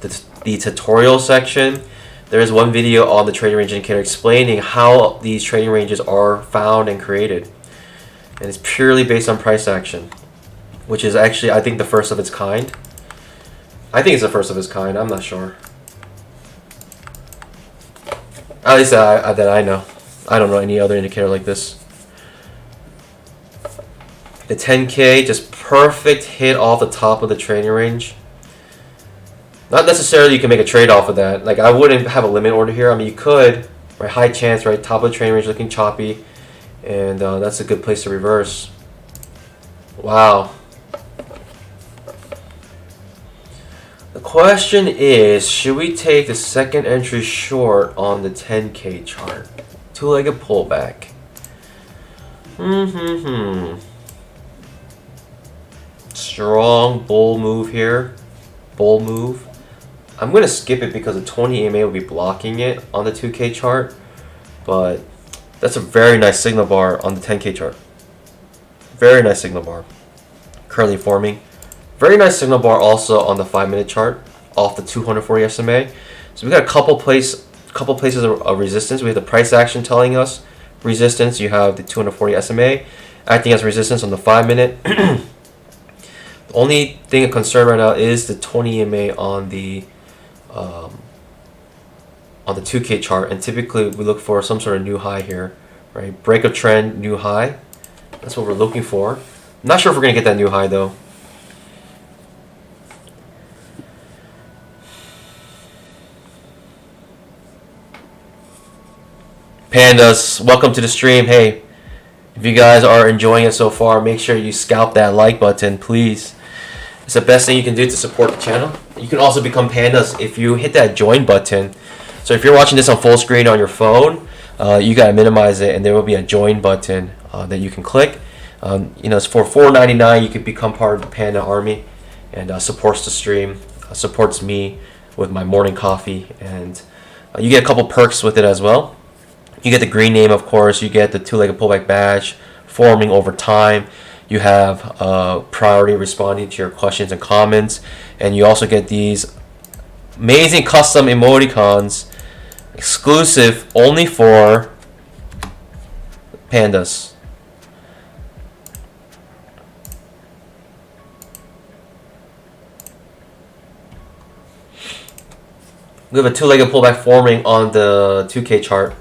the tutorial section, there is one video on the trading range indicator explaining how these trading ranges are found and created. And it's purely based on price action, which is actually, I think, the first of its kind. I think it's the first of its kind. I'm not sure. At least that I know. I don't know any other indicator like this. The 10K, just perfect hit off the top of the trading range. Not necessarily you can make a trade off of that. Like, I wouldn't have a limit order here. I mean, you could, right? High chance, right? Top of the trading range looking choppy. And that's a good place to reverse. Wow. The question is, should we take the second entry short on the 10K chart? Two-legged pullback. Strong bull move here. Bull move. I'm going to skip it because the 20 EMA will be blocking it on the 2K chart. But that's a very nice signal bar on the 10K chart. Very nice signal bar. Currently forming. Very nice signal bar also on the 5-minute chart off the 240 SMA. So we got a couple places of resistance. We have the price action telling us resistance. You have the 240 SMA acting as resistance on the 5-minute. The only thing of concern right now is the 20 EMA on the 2K chart, and typically we look for some sort of new high here, right? Break of trend, new high. That's what we're looking for. I'm not sure if we're gonna get that new high though. Pandas, welcome to the stream. Hey, if you guys are enjoying it so far, make sure you scalp that like button, please. It's the best thing you can do to support the channel. You can also become pandas if you hit that join button. So if you're watching this on full screen on your phone, you gotta minimize it, and there will be a join button that you can click. It's for $4.99. You can become part of the Panda Army, and supports the stream, supports me with my morning coffee, and you get a couple perks with it as well. You get the green name, of course. You get the two-legged pullback badge forming over time. You have priority responding to your questions and comments, and you also get these amazing custom emoticons, exclusive only for pandas. We have a two-legged pullback forming on the 2K chart.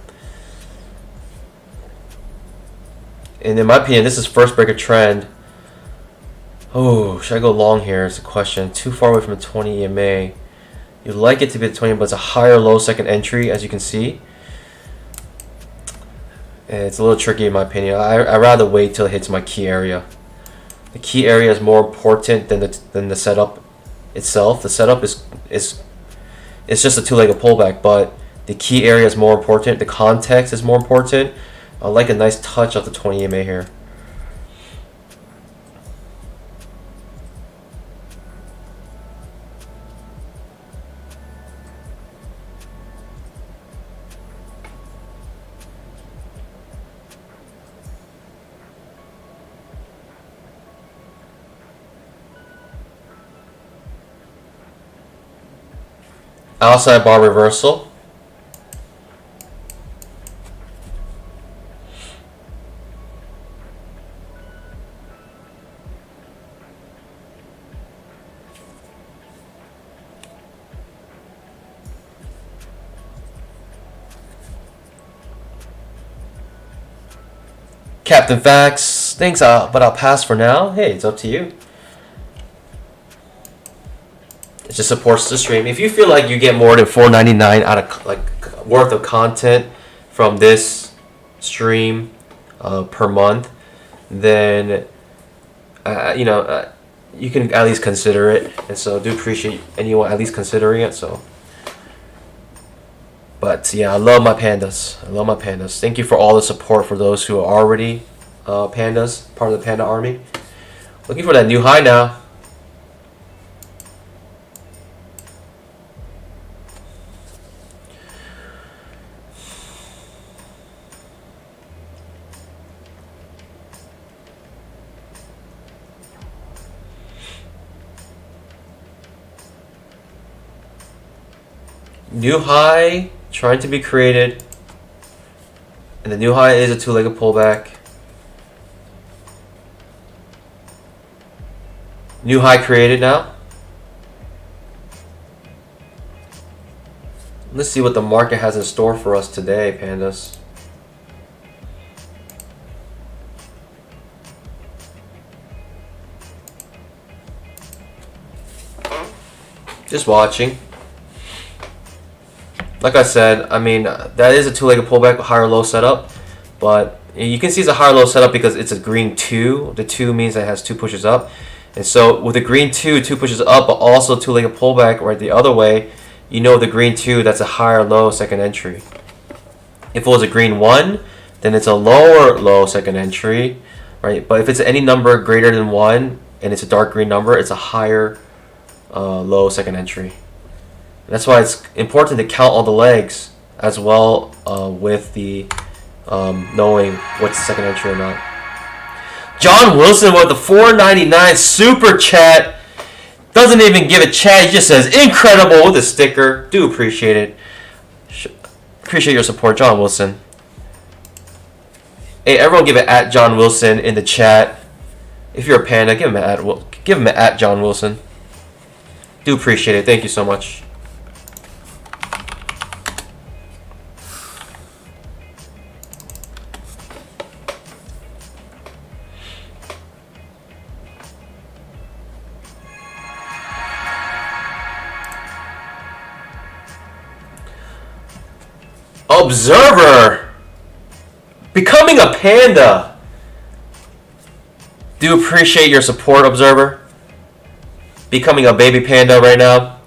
And in my opinion, this is first break of trend. Oh, should I go long here? It's a question. Too far away from the 20 EMA. You'd like it to be the 20, but it's a higher low second entry, as you can see. And it's a little tricky in my opinion. I'd rather wait till it hits my key area. The key area is more important than the setup itself. The setup is just a two-legged pullback, but the key area is more important. The context is more important. I like a nice touch of the 20 EMA here. Outside bar reversal. Captain Facts, thanks, but I'll pass for now. Hey, it's up to you. It just supports the stream. If you feel like you get more than $4.99 out of worth of content from this stream per month, then you can at least consider it. And so I do appreciate anyone at least considering it. So. But yeah, I love my pandas. I love my pandas. Thank you for all the support for those who are already pandas, part of the Panda Army. Looking for that new high now. New high trying to be created, and the new high is a two-legged pullback. New high created now. Let's see what the market has in store for us today, pandas. Just watching. Like I said, I mean, that is a two-legged pullback, higher low setup, but you can see it's a higher low setup because it's a green 2. The 2 means that it has 2 pushes up. And so with the green 2 pushes up, but also two-legged pullback right the other way, you know the green 2, that's a higher low second entry. If it was a green 1, then it's a lower low second entry, right? But if it's any number greater than 1 and it's a dark green number, it's a higher low second entry. That's why it's important to count all the legs as well with the knowing what's the second entry or not. John Wilson with the $4.99 super chat. Doesn't even give a chat. He just says incredible with a sticker. Do appreciate it. Appreciate your support, John Wilson. Hey, everyone give it at John Wilson in the chat. If you're a panda, give him an at John Wilson. Do appreciate it. Thank you so much. Observer, becoming a panda. Do appreciate your support, Observer. Becoming a baby panda right now,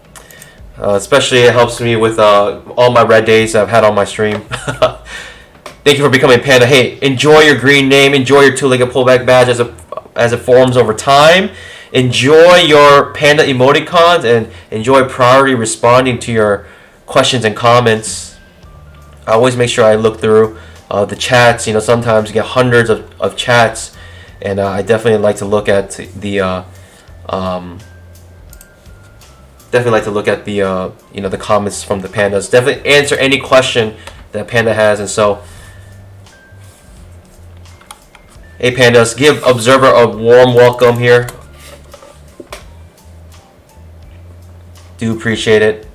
especially it helps me with all my red days I've had on my stream. Thank you for becoming a panda. Hey, enjoy your green name, enjoy your two-legged pullback badge as it forms over time. Enjoy your panda emoticons and enjoy priority responding to your questions and comments. I always make sure I look through the chats. You know, sometimes you get hundreds of chats, and I definitely like to look at the you know, the comments from the pandas. Definitely answer any question that panda has. And so, hey pandas, give Observer a warm welcome here. Do appreciate it.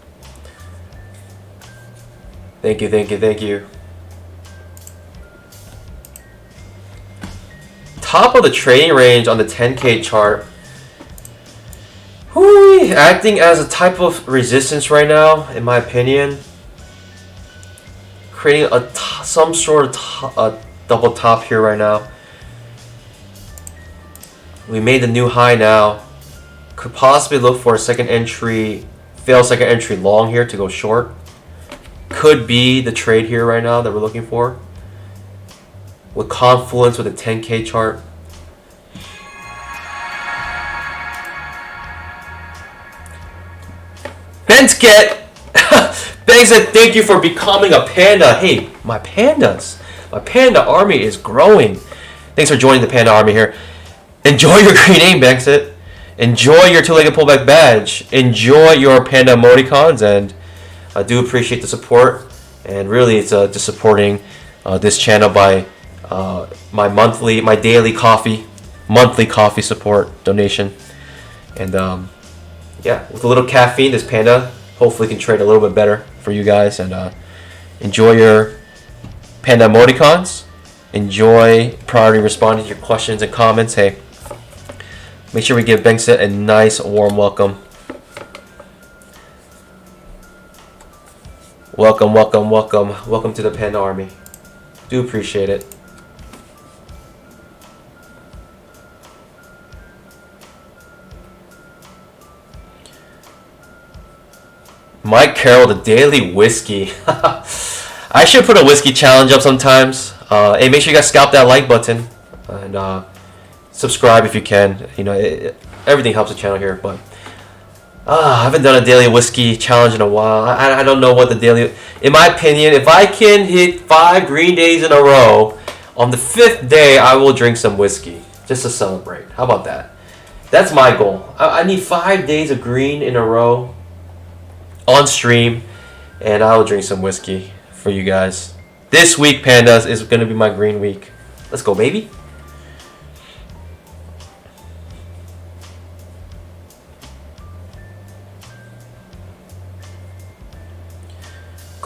Thank you, thank you, thank you. Top of the trading range on the 10K chart. Whoo, acting as a type of resistance right now, in my opinion. Creating some sort of double top here right now. We made the new high now. Could possibly look for a second entry, fail second entry long here to go short. Could be the trade here right now that we're looking for. With confluence with a 10K chart. Bensket! Ben said thank you for becoming a panda. Hey, my pandas. My panda army is growing. Thanks for joining the panda army here. Enjoy your green name, Bensket. Enjoy your two-legged pullback badge. Enjoy your panda emoticons, and I do appreciate the support, and really it's just supporting this channel by my daily monthly coffee support donation. And yeah, with a little caffeine, this panda hopefully can trade a little bit better for you guys. And enjoy your panda emoticons. Enjoy priority responding to your questions and comments. Hey, make sure we give Bengset a nice warm welcome. Welcome, welcome, welcome. Welcome to the Panda Army. Do appreciate it. Mike Carroll, the daily whiskey. I should put a whiskey challenge up sometimes. Hey, make sure you guys scalp that like button and subscribe if you can. You know, everything helps the channel here, but I haven't done a daily whiskey challenge in a while. I don't know what the daily... In my opinion, if I can hit 5 green days in a row, on the 5th day, I will drink some whiskey. Just to celebrate. How about that? That's my goal. I need 5 days of green in a row on stream, and I will drink some whiskey for you guys. This week, pandas, is going to be my green week. Let's go, baby.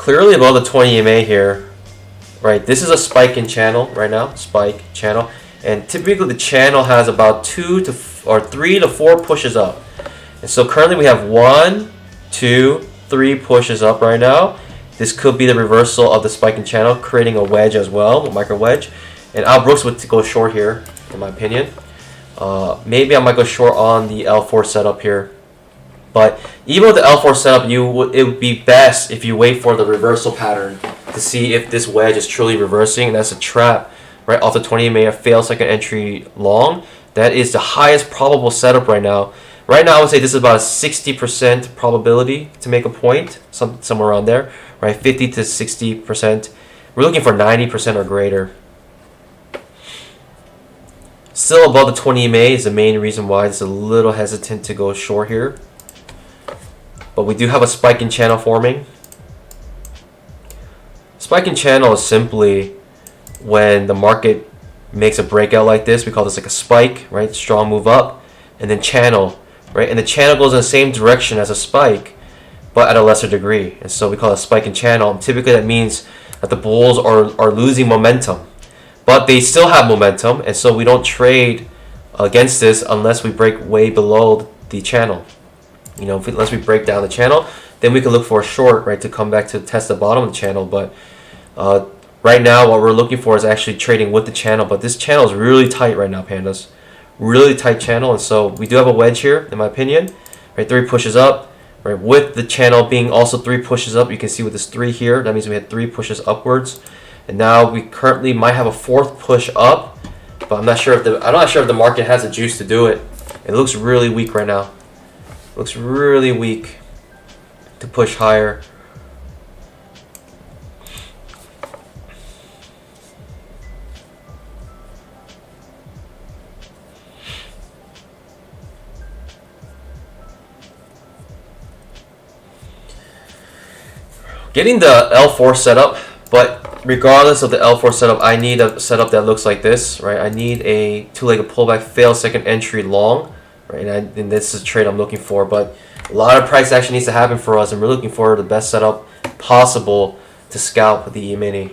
clearly above the 20 EMA here, right? This is a spike in channel right now, spike channel, and typically the channel has about 3 to 4 pushes up. And so currently we have 1, 2, 3 pushes up right now. This could be the reversal of the spike in channel, creating a wedge as well, a micro wedge. And Al Brooks would go short here, in my opinion. Maybe I might go short on the L4 setup here. But even with the L4 setup, it would be best if you wait for the reversal pattern to see if this wedge is truly reversing. And that's a trap, right? Off the 20 EMA, a failed second entry long. That is the highest probable setup right now. Right now, I would say this is about a 60% probability to make a point, somewhere around there, right? 50 to 60%. We're looking for 90% or greater. Still above the 20 EMA is the main reason why it's a little hesitant to go short here. But we do have a spike in channel forming. Spike in channel is simply when the market makes a breakout like this. We call this like a spike, right? Strong move up, and then channel, right? And the channel goes in the same direction as a spike, but at a lesser degree. And so we call it a spike in channel. And typically that means that the bulls are losing momentum, but they still have momentum, and so we don't trade against this unless we break way below the channel. You know, unless we break down the channel, then we can look for a short, right, to come back to test the bottom of the channel. But right now, what we're looking for is actually trading with the channel. But this channel is really tight right now, pandas. Really tight channel, and so we do have a wedge here, in my opinion. Right, 3 pushes up, right, with the channel being also 3 pushes up. You can see with this 3 here, that means we had 3 pushes upwards. And now we currently might have a 4th push up, but I'm not sure if the market has the juice to do it. It looks really weak right now. Looks really weak to push higher. Getting the L4 setup, but regardless of the L4 setup, I need a setup that looks like this, right? I need a 2-legged pullback, failed second entry long. Right, and this is a trade I'm looking for, but a lot of price action needs to happen for us, and we're looking for the best setup possible to scalp the E-mini.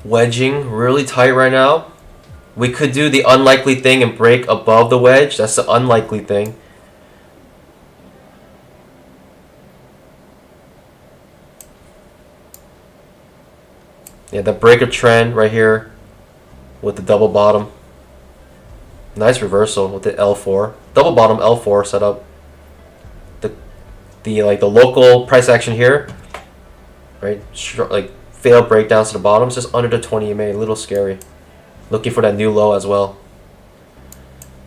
Wedging really tight right now. We could do the unlikely thing and break above the wedge. That's the unlikely thing. Yeah, the breaker trend right here with the double bottom. Nice reversal with the L4. Double bottom L4 setup. The local price action here, right? Like failed breakdowns to the bottom, just under the 20 EMA, a little scary. Looking for that new low as well.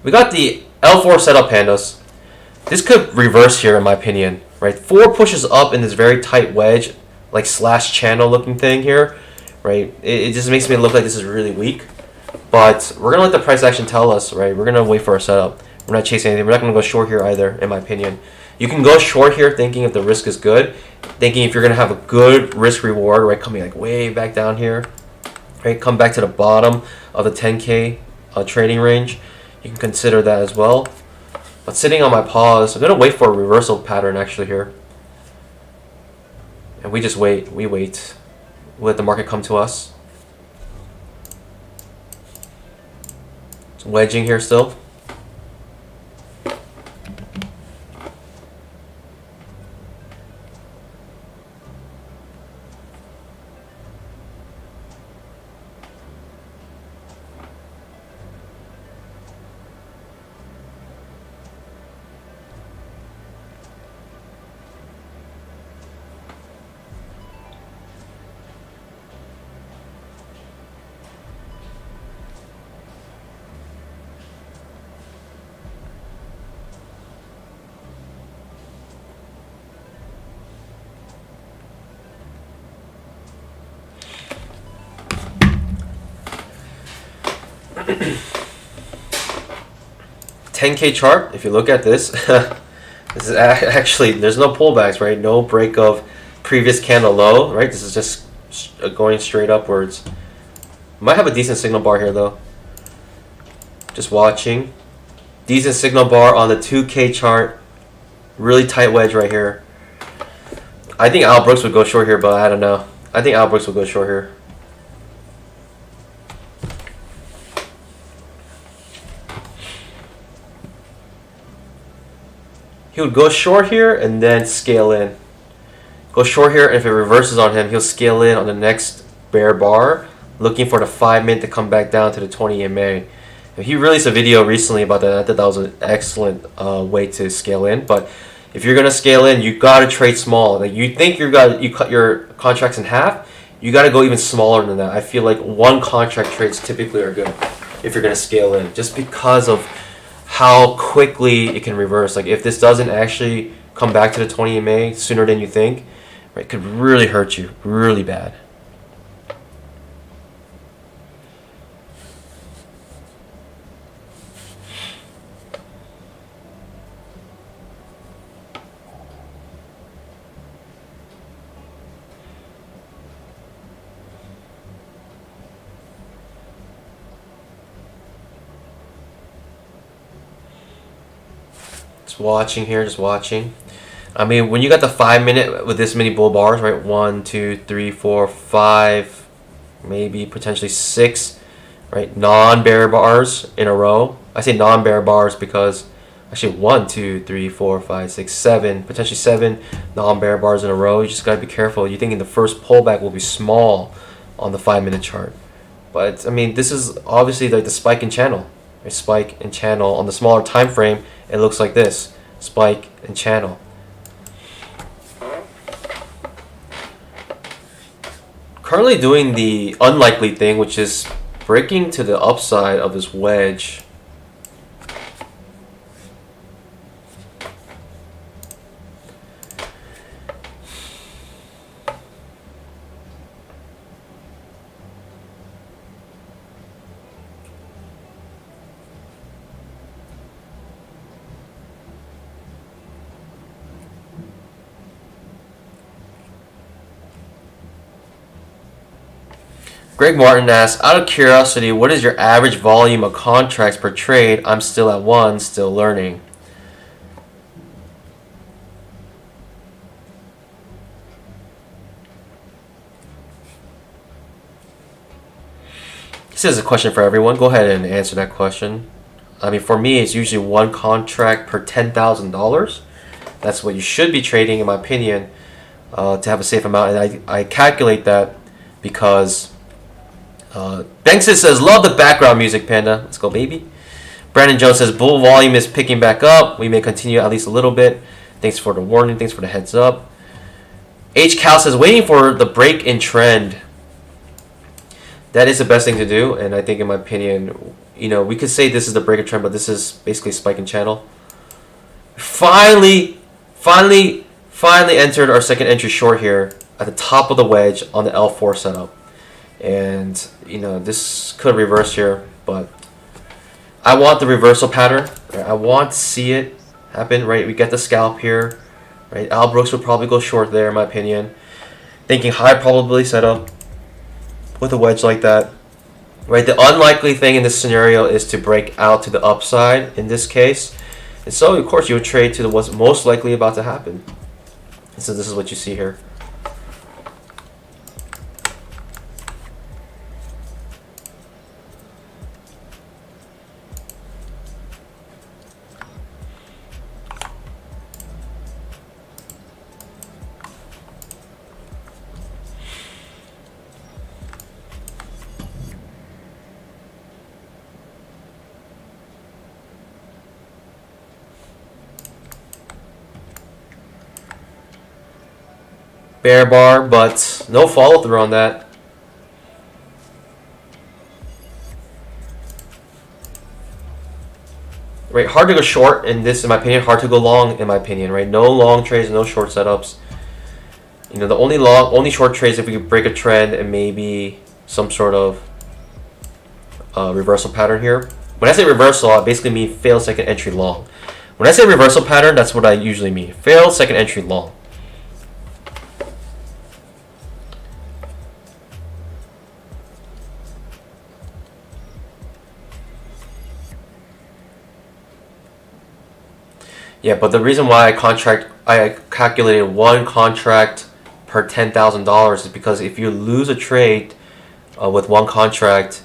We got the L4 setup, pandas. This could reverse here in my opinion, right? 4 pushes up in this very tight wedge, like slash channel looking thing here. Right, it just makes me look like this is really weak, but we're gonna let the price action tell us. Right, we're gonna wait for our setup. We're not chasing anything. We're not gonna go short here either, in my opinion. You can go short here thinking if the risk is good, thinking if you're gonna have a good risk reward, right, coming like way back down here, right, come back to the bottom of the 10K trading range. You can consider that as well. But sitting on my pause, I'm gonna wait for a reversal pattern actually here, and we just wait. We wait. Let the market come to us. It's wedging here still. $10K chart, if you look at this, this is actually, there's no pullbacks, right? No break of previous candle low, right? This is just going straight upwards. Might have a decent signal bar here though. Just watching. Decent signal bar on the 2K chart. Really tight wedge right here. I think Al Brooks would go short here, but I don't know. I think Al Brooks will go short here. He would go short here and then scale in. Go short here, and if it reverses on him, he'll scale in on the next bear bar, looking for the 5 minute to come back down to the 20 EMA. He released a video recently about that. I thought that was an excellent way to scale in. But if you're gonna scale in, you gotta trade small. Like you think you cut your contracts in half, you gotta go even smaller than that. I feel like one contract trades typically are good if you're gonna scale in, just because of how quickly it can reverse. Like if this doesn't actually come back to the 20 EMA sooner than you think, right, it could really hurt you, really bad. Watching here, just watching. I mean, when you got the 5 minute with this many bull bars, right? 1, 2, 3, 4, 5, maybe potentially 6, right? Non-bear bars in a row. I say non-bear bars because actually 1, 2, 3, 4, 5, 6, 7, potentially 7 non-bear bars in a row. You just gotta be careful. You're thinking the first pullback will be small on the 5 minute chart, but I mean, this is obviously like the spike in channel. A spike and channel on the smaller time frame, it looks like this: spike and channel. Currently doing the unlikely thing, which is breaking to the upside of this wedge. Greg Martin asks, out of curiosity, what is your average volume of contracts per trade? I'm still at 1, still learning. This is a question for everyone. Go ahead and answer that question. I mean, for me, it's usually 1 contract per $10,000. That's what you should be trading, in my opinion, to have a safe amount. And I calculate that because Bengtson says, love the background music, Panda. Let's go, baby. Brandon Jones says, bull volume is picking back up. We may continue at least a little bit. Thanks for the warning. Thanks for the heads up. H. Cal says, waiting for the break in trend. That is the best thing to do. And I think, in my opinion, you know, we could say this is the break in trend, but this is basically spike in channel. Finally entered our second entry short here at the top of the wedge on the L4 setup. And, you know, this could reverse here, but I want the reversal pattern. Right? I want to see it happen, right? We get the scalp here, right? Al Brooks would probably go short there, in my opinion. Thinking high probability setup with a wedge like that, right? The unlikely thing in this scenario is to break out to the upside in this case. And so, of course, you would trade to what's most likely about to happen. And so this is what you see here. Bear bar, but no follow through on that. Right, hard to go short in this, in my opinion. Hard to go long, in my opinion. Right, no long trades, no short setups. You know, the only short trades if we could break a trend and maybe some sort of reversal pattern here. When I say reversal, I basically mean failed second entry long. When I say reversal pattern, that's what I usually mean. Failed second entry long. Yeah, but the reason why I calculated one contract per $10,000 is because if you lose a trade with one contract,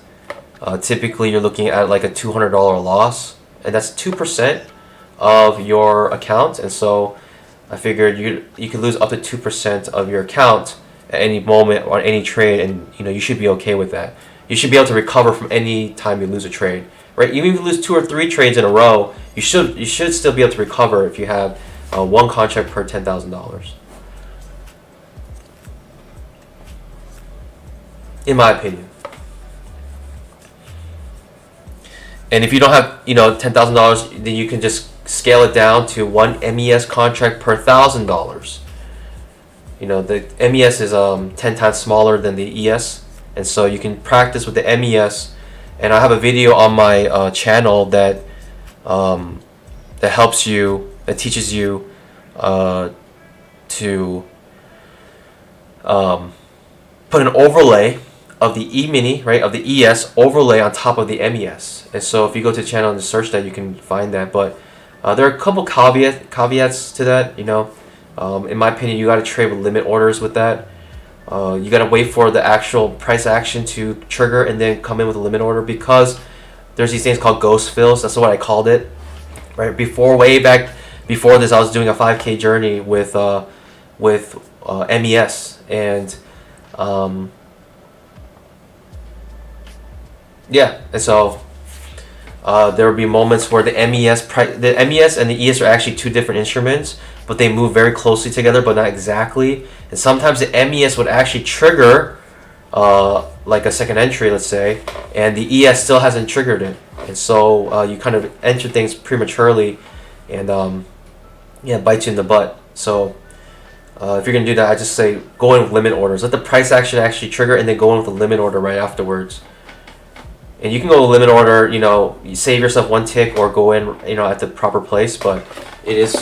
typically you're looking at like a $200 loss, and that's 2% of your account. And so I figured you could lose up to 2% of your account at any moment on any trade, and you should be okay with that. You should be able to recover from any time you lose a trade, right? Even if you lose 2 or 3 trades in a row, you should still be able to recover if you have one contract per $10,000. In my opinion. And if you don't have $10,000, then you can just scale it down to one MES contract per $1,000. The MES is 10 times smaller than the ES, and so you can practice with the MES. And I have a video on my channel that helps you, that teaches you to put an overlay of the E-mini, right, of the ES overlay on top of the MES. And so if you go to the channel and search that, you can find that. But there are a couple caveats to that. In my opinion, you got to trade with limit orders with that. You got to wait for the actual price action to trigger and then come in with a limit order, because there's these things called ghost fills. That's what I called it, right? Way back before this, I was doing a 5K journey with MES, and yeah, and so there will be moments where the MES and the ES are actually two different instruments, but they move very closely together, but not exactly. And sometimes the MES would actually trigger like a second entry, let's say, and the ES still hasn't triggered it. And so you kind of enter things prematurely, and bites you in the butt. So if you're going to do that, I just say go in with limit orders. Let the price action actually trigger, and then go in with a limit order right afterwards. And you can go limit order, you save yourself one tick, or go in, at the proper place, but it is,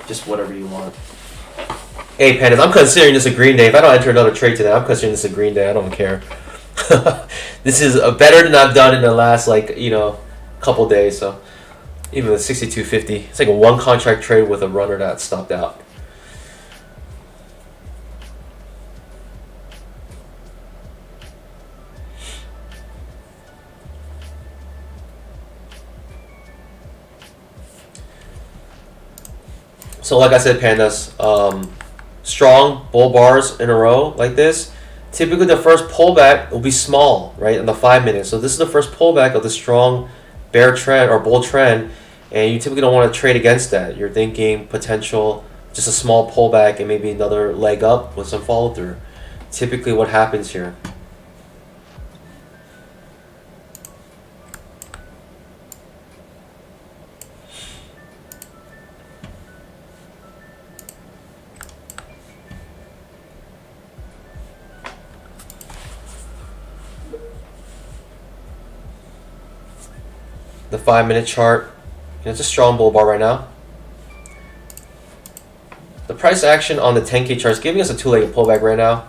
just whatever you want. Hey, Pandas, I'm considering this a green day. If I don't enter another trade today, I'm considering this a green day. I don't care. This is better than I've done in the last, couple days. So even with 62.50, it's like a one contract trade with a runner that stopped out. So like I said, Pandas, strong bull bars in a row like this, typically the first pullback will be small, right, in the 5 minutes. So this is the first pullback of the strong bear trend or bull trend, and you typically don't want to trade against that. You're thinking potential, just a small pullback and maybe another leg up with some follow through. Typically what happens here. The 5 minute chart, it's a strong bull bar right now. The price action on the 10K chart is giving us a two-legged pullback right now.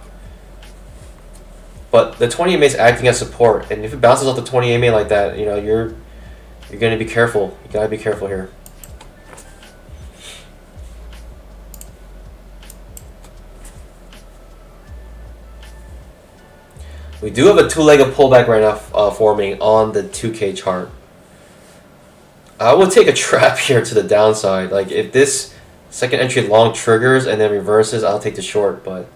But the 20 EMA is acting as support, and if it bounces off the 20 EMA like that, you're going to be careful. You got to be careful here. We do have a two-legged pullback right now forming on the 2K chart. I would take a trap here to the downside. Like if this second entry long triggers and then reverses, I'll take the short, but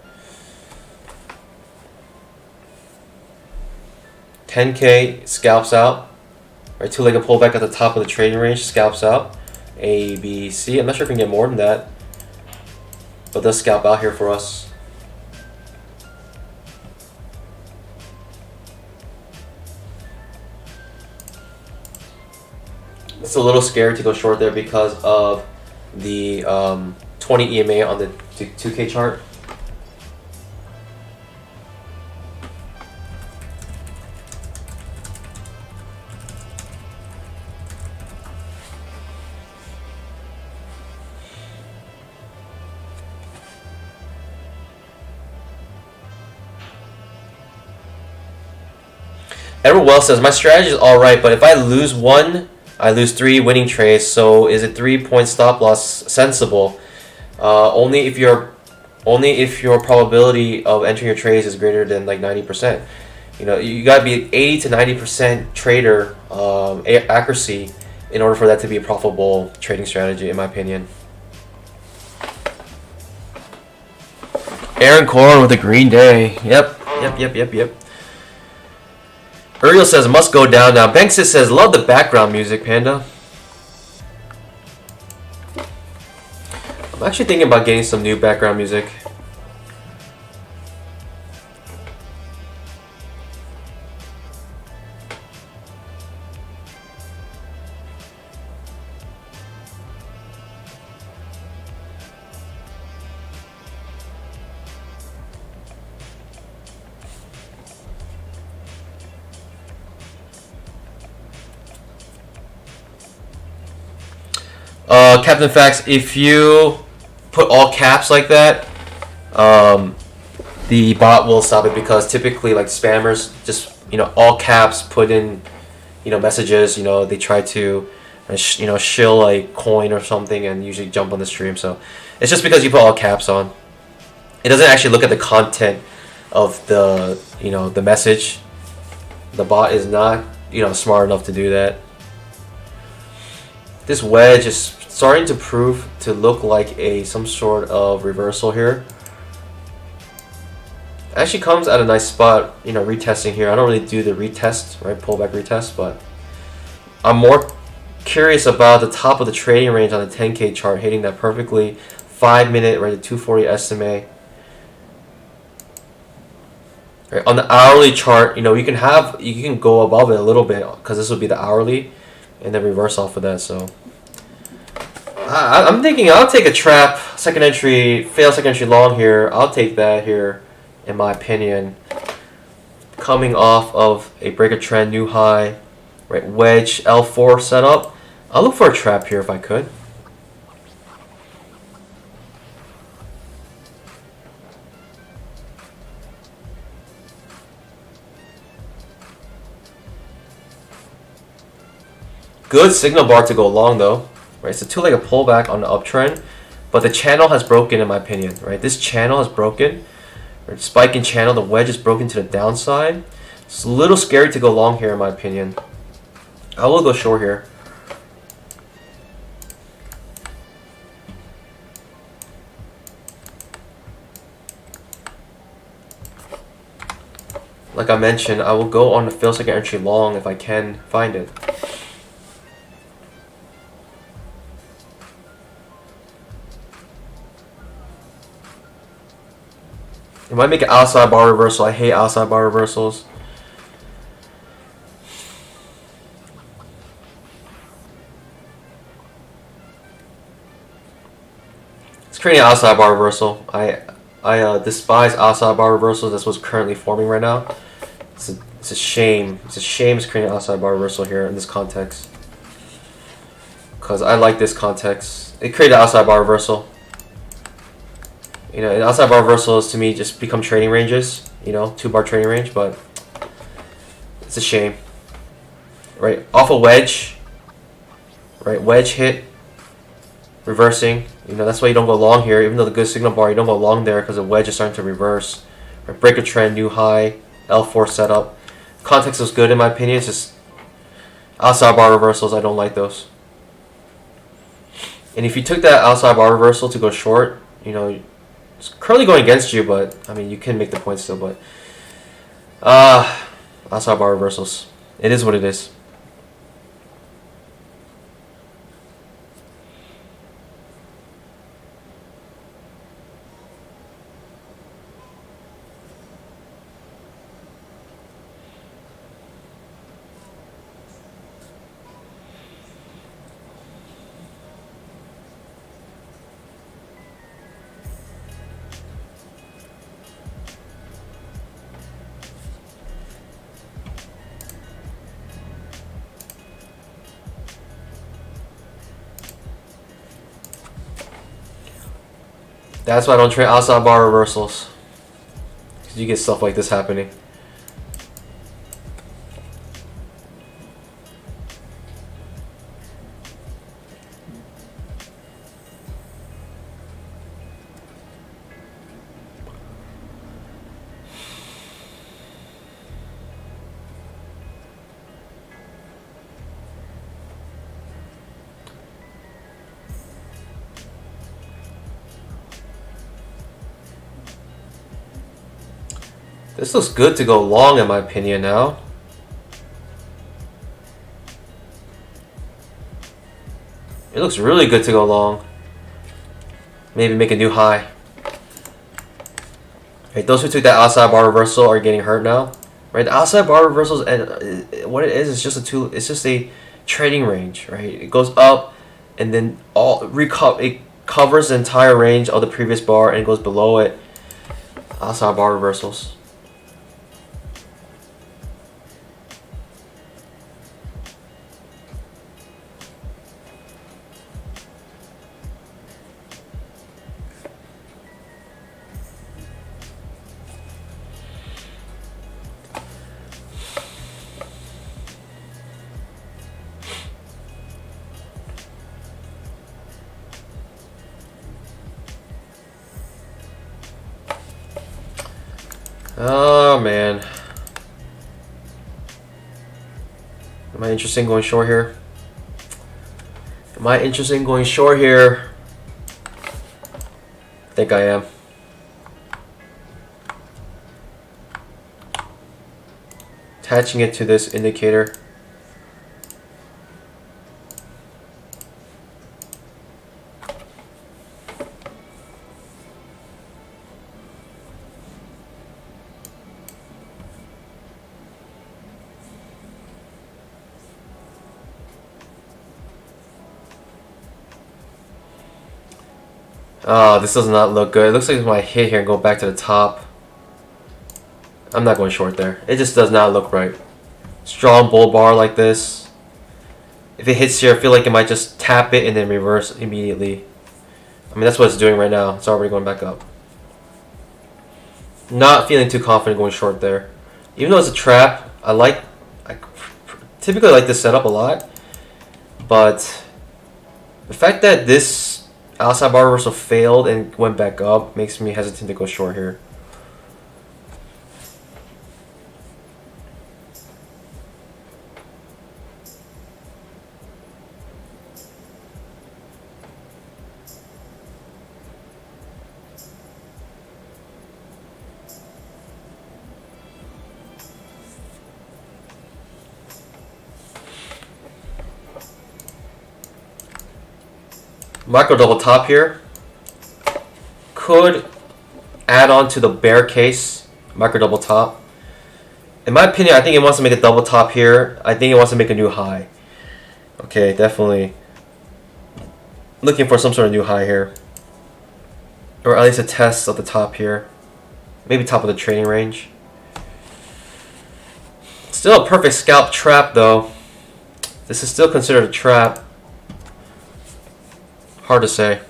10K scalps out. Right, two-legged pullback at the top of the trading range, scalps out. A, B, C. I'm not sure if we can get more than that, but does scalp out here for us. It's a little scary to go short there because of the 20 EMA on the 2K chart. Edward Wells says, my strategy is alright, but if I lose one I lose 3 winning trades. So is a 3-point stop loss sensible? Only if your probability of entering your trades is greater than like 90%. You know, you gotta be 80 to 90% trader accuracy in order for that to be a profitable trading strategy, in my opinion. Aaron Corn with a Green Day. Yep. Uriel says must go down now. Banksit says love the background music, Panda. I'm actually thinking about getting some new background music. Captain Facts, if you put all caps like that, the bot will stop it, because typically like spammers just, you know, all caps put in, you know, messages, you know, they try to, you know, shill a coin or something and usually jump on the stream. So it's just because you put all caps on. It doesn't actually look at the content of the, you know, the message. The bot is not, you know, smart enough to do that. This wedge is starting to prove to look like some sort of reversal here. Actually comes at a nice spot, you know, retesting here. I don't really do the retest, right, pullback retest, but I'm more curious about the top of the trading range on the 10K chart, hitting that perfectly. 5 minute, right, the 240 SMA. Right, on the hourly chart, you know, you can go above it a little bit, because this will be the hourly, and then reverse off of that. So I'm thinking I'll take a trap, second entry, fail second entry long here. I'll take that here, in my opinion. Coming off of a breaker trend, new high, right, wedge, L4 setup. I'll look for a trap here if I could. Good signal bar to go long though. Right, it's a two-legged pullback on the uptrend, but the channel has broken, in my opinion. Right, this channel has broken. Right, spike in channel, the wedge is broken to the downside. It's a little scary to go long here, in my opinion. I will go short here. Like I mentioned, I will go on the fail second entry long if I can find it. It might make an outside bar reversal. I hate outside bar reversals. It's creating an outside bar reversal. I despise outside bar reversals. That's what's currently forming right now. It's a shame. It's a shame it's creating an outside bar reversal here in this context. Because I like this context. It created an outside bar reversal. You know, and outside bar reversals to me just become trading ranges, you know, 2-bar trading range, but it's a shame. Right, off a wedge, right, wedge hit, reversing, you know, that's why you don't go long here, even though the good signal bar, you don't go long there because the wedge is starting to reverse. Right, break a trend, new high, L4 setup. Context was good in my opinion, it's just outside bar reversals, I don't like those. And if you took that outside bar reversal to go short, you know, it's currently going against you, but I mean you can make the point still, but outside bar reversals. It is what it is. That's why I don't trade outside bar reversals. Because you get stuff like this happening. This looks good to go long in my opinion now. It looks really good to go long. Maybe make a new high. Right, those who took that outside bar reversal are getting hurt now. Right, the outside bar reversals, and what it is just a tool. It's just a trading range. Right, it goes up, and then it covers the entire range of the previous bar and goes below it. Outside bar reversals. Oh man. Am I interested in going short here? Am I interested in going short here? I think I am. Attaching it to this indicator. Oh, this does not look good. It looks like it might hit here and go back to the top. I'm not going short there. It just does not look right. Strong bull bar like this. If it hits here, I feel like it might just tap it and then reverse immediately. I mean, that's what it's doing right now. It's already going back up. Not feeling too confident going short there. Even though it's a trap, I typically like this setup a lot. But the fact that this outside bar reversal failed and went back up makes me hesitant to go short here. Micro double top here could add on to the bear case. Micro double top. In my opinion, I think it wants to make a double top here. I think it wants to make a new high. Okay, definitely looking for some sort of new high here, or at least a test of the top here. Maybe top of the trading range. Still a perfect scalp trap though. This is still considered a trap. Hard to say.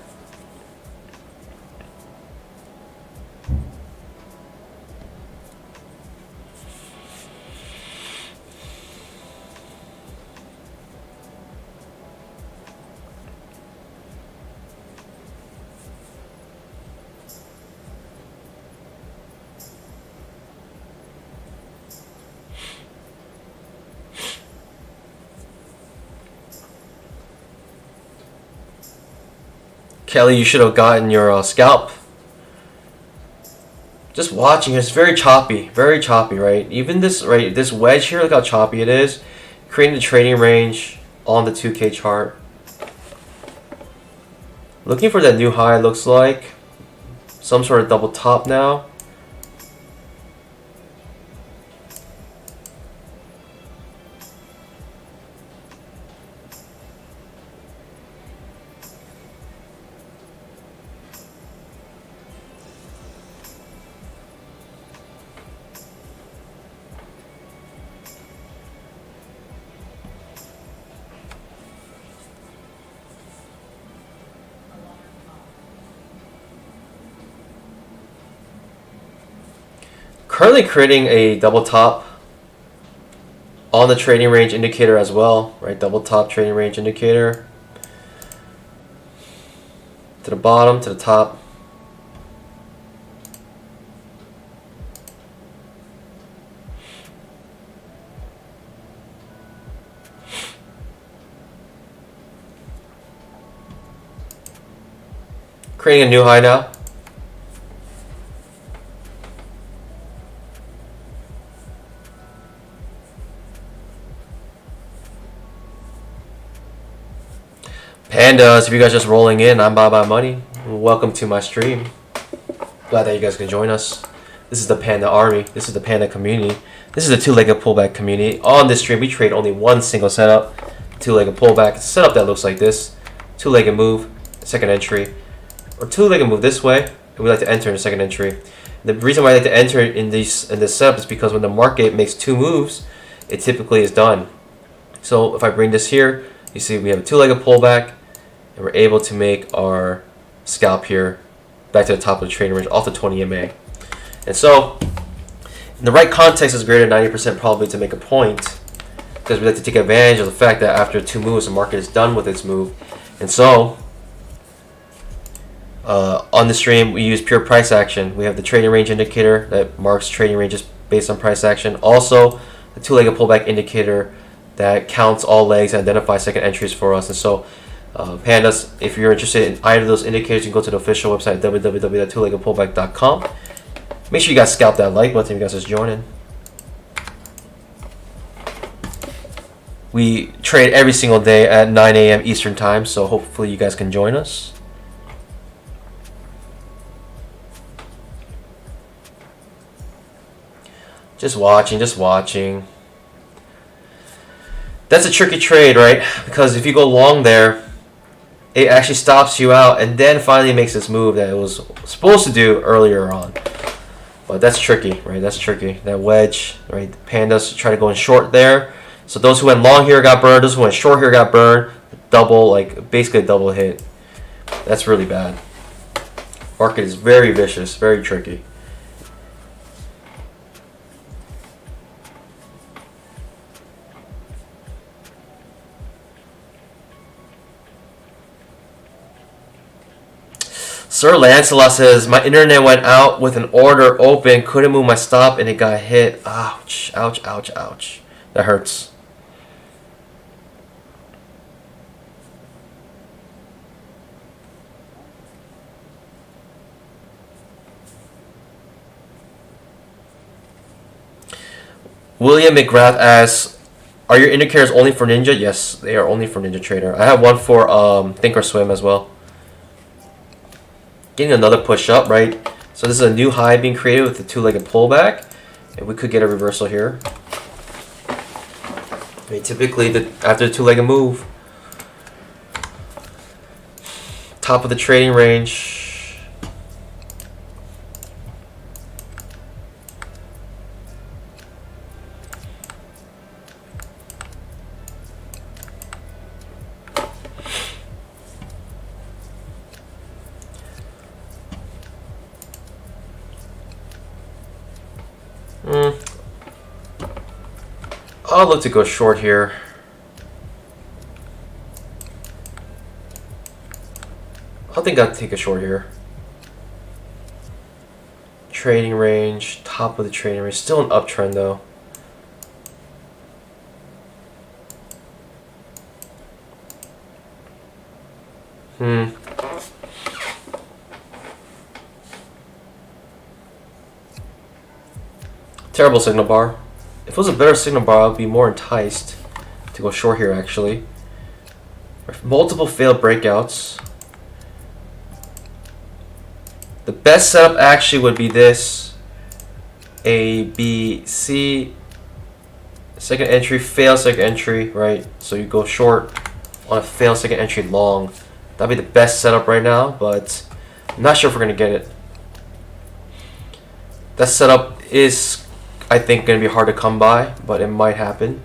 Kelly, you should have gotten your scalp. Just watching, it's very choppy, right? Even this, right, this wedge here, look how choppy it is. Creating the trading range on the 2K chart. Looking for that new high, looks like. Some sort of double top now. Currently creating a double top on the trading range indicator as well, right? Double top trading range indicator. To the bottom, to the top. Creating a new high now. Pandas, if you guys just rolling in, I'm Bye Bye Money. Welcome to my stream. Glad that you guys can join us. This is the Panda Army. This is the Panda community. This is the two-legged pullback community. On this stream, we trade only one single setup. Two-legged pullback. It's a setup that looks like this. Two-legged move, second entry. Or two-legged move this way, and we like to enter in the second entry. The reason why I like to enter in this setup is because when the market makes two moves, it typically is done. So if I bring this here, you see we have a two-legged pullback, and we're able to make our scalp here back to the top of the trading range off the 20 MA. And so in the right context, is greater than 90% probability to make a point, because we like to take advantage of the fact that after two moves, the market is done with its move. And so on the stream, we use pure price action. We have the trading range indicator that marks trading ranges based on price action. Also, the two-legged pullback indicator that counts all legs and identifies second entries for us. And so, Pandas, if you're interested in either of those indicators, you can go to the official website, www.twoleggedpullback.com. Make sure you guys scalp that like button if you guys just joining. We trade every single day at 9 a.m. Eastern time, so hopefully you guys can join us. Just watching. That's a tricky trade, right? Because if you go long there, it actually stops you out and then finally makes this move that it was supposed to do earlier on. But that's tricky, right? That's tricky. That wedge, right? Pandas try to go in short there. So those who went long here got burned. Those who went short here got burned. Double, like basically a double hit. That's really bad. Market is very vicious, very tricky. Sir Lancelot says, my internet went out with an order open, couldn't move my stop, and it got hit. Ouch, ouch, ouch, ouch. That hurts. William McGrath asks, are your indicators only for Ninja? Yes, they are only for Ninja Trader. I have one for Thinkorswim as well. Getting another push up, right? So this is a new high being created with the two-legged pullback, and we could get a reversal here. I mean, typically after the two-legged move, top of the trading range. I'll look to go short here. I think I'll take a short here. Trading range, top of the trading range, still an uptrend though. Terrible signal bar. If it was a better signal bar, I would be more enticed to go short here actually. Multiple failed breakouts. The best setup actually would be this. A, B, C. Second entry, fail second entry, right? So you go short on a fail second entry long. That'd be the best setup right now, but I'm not sure if we're going to get it. That setup is, I think, going to be hard to come by, but it might happen.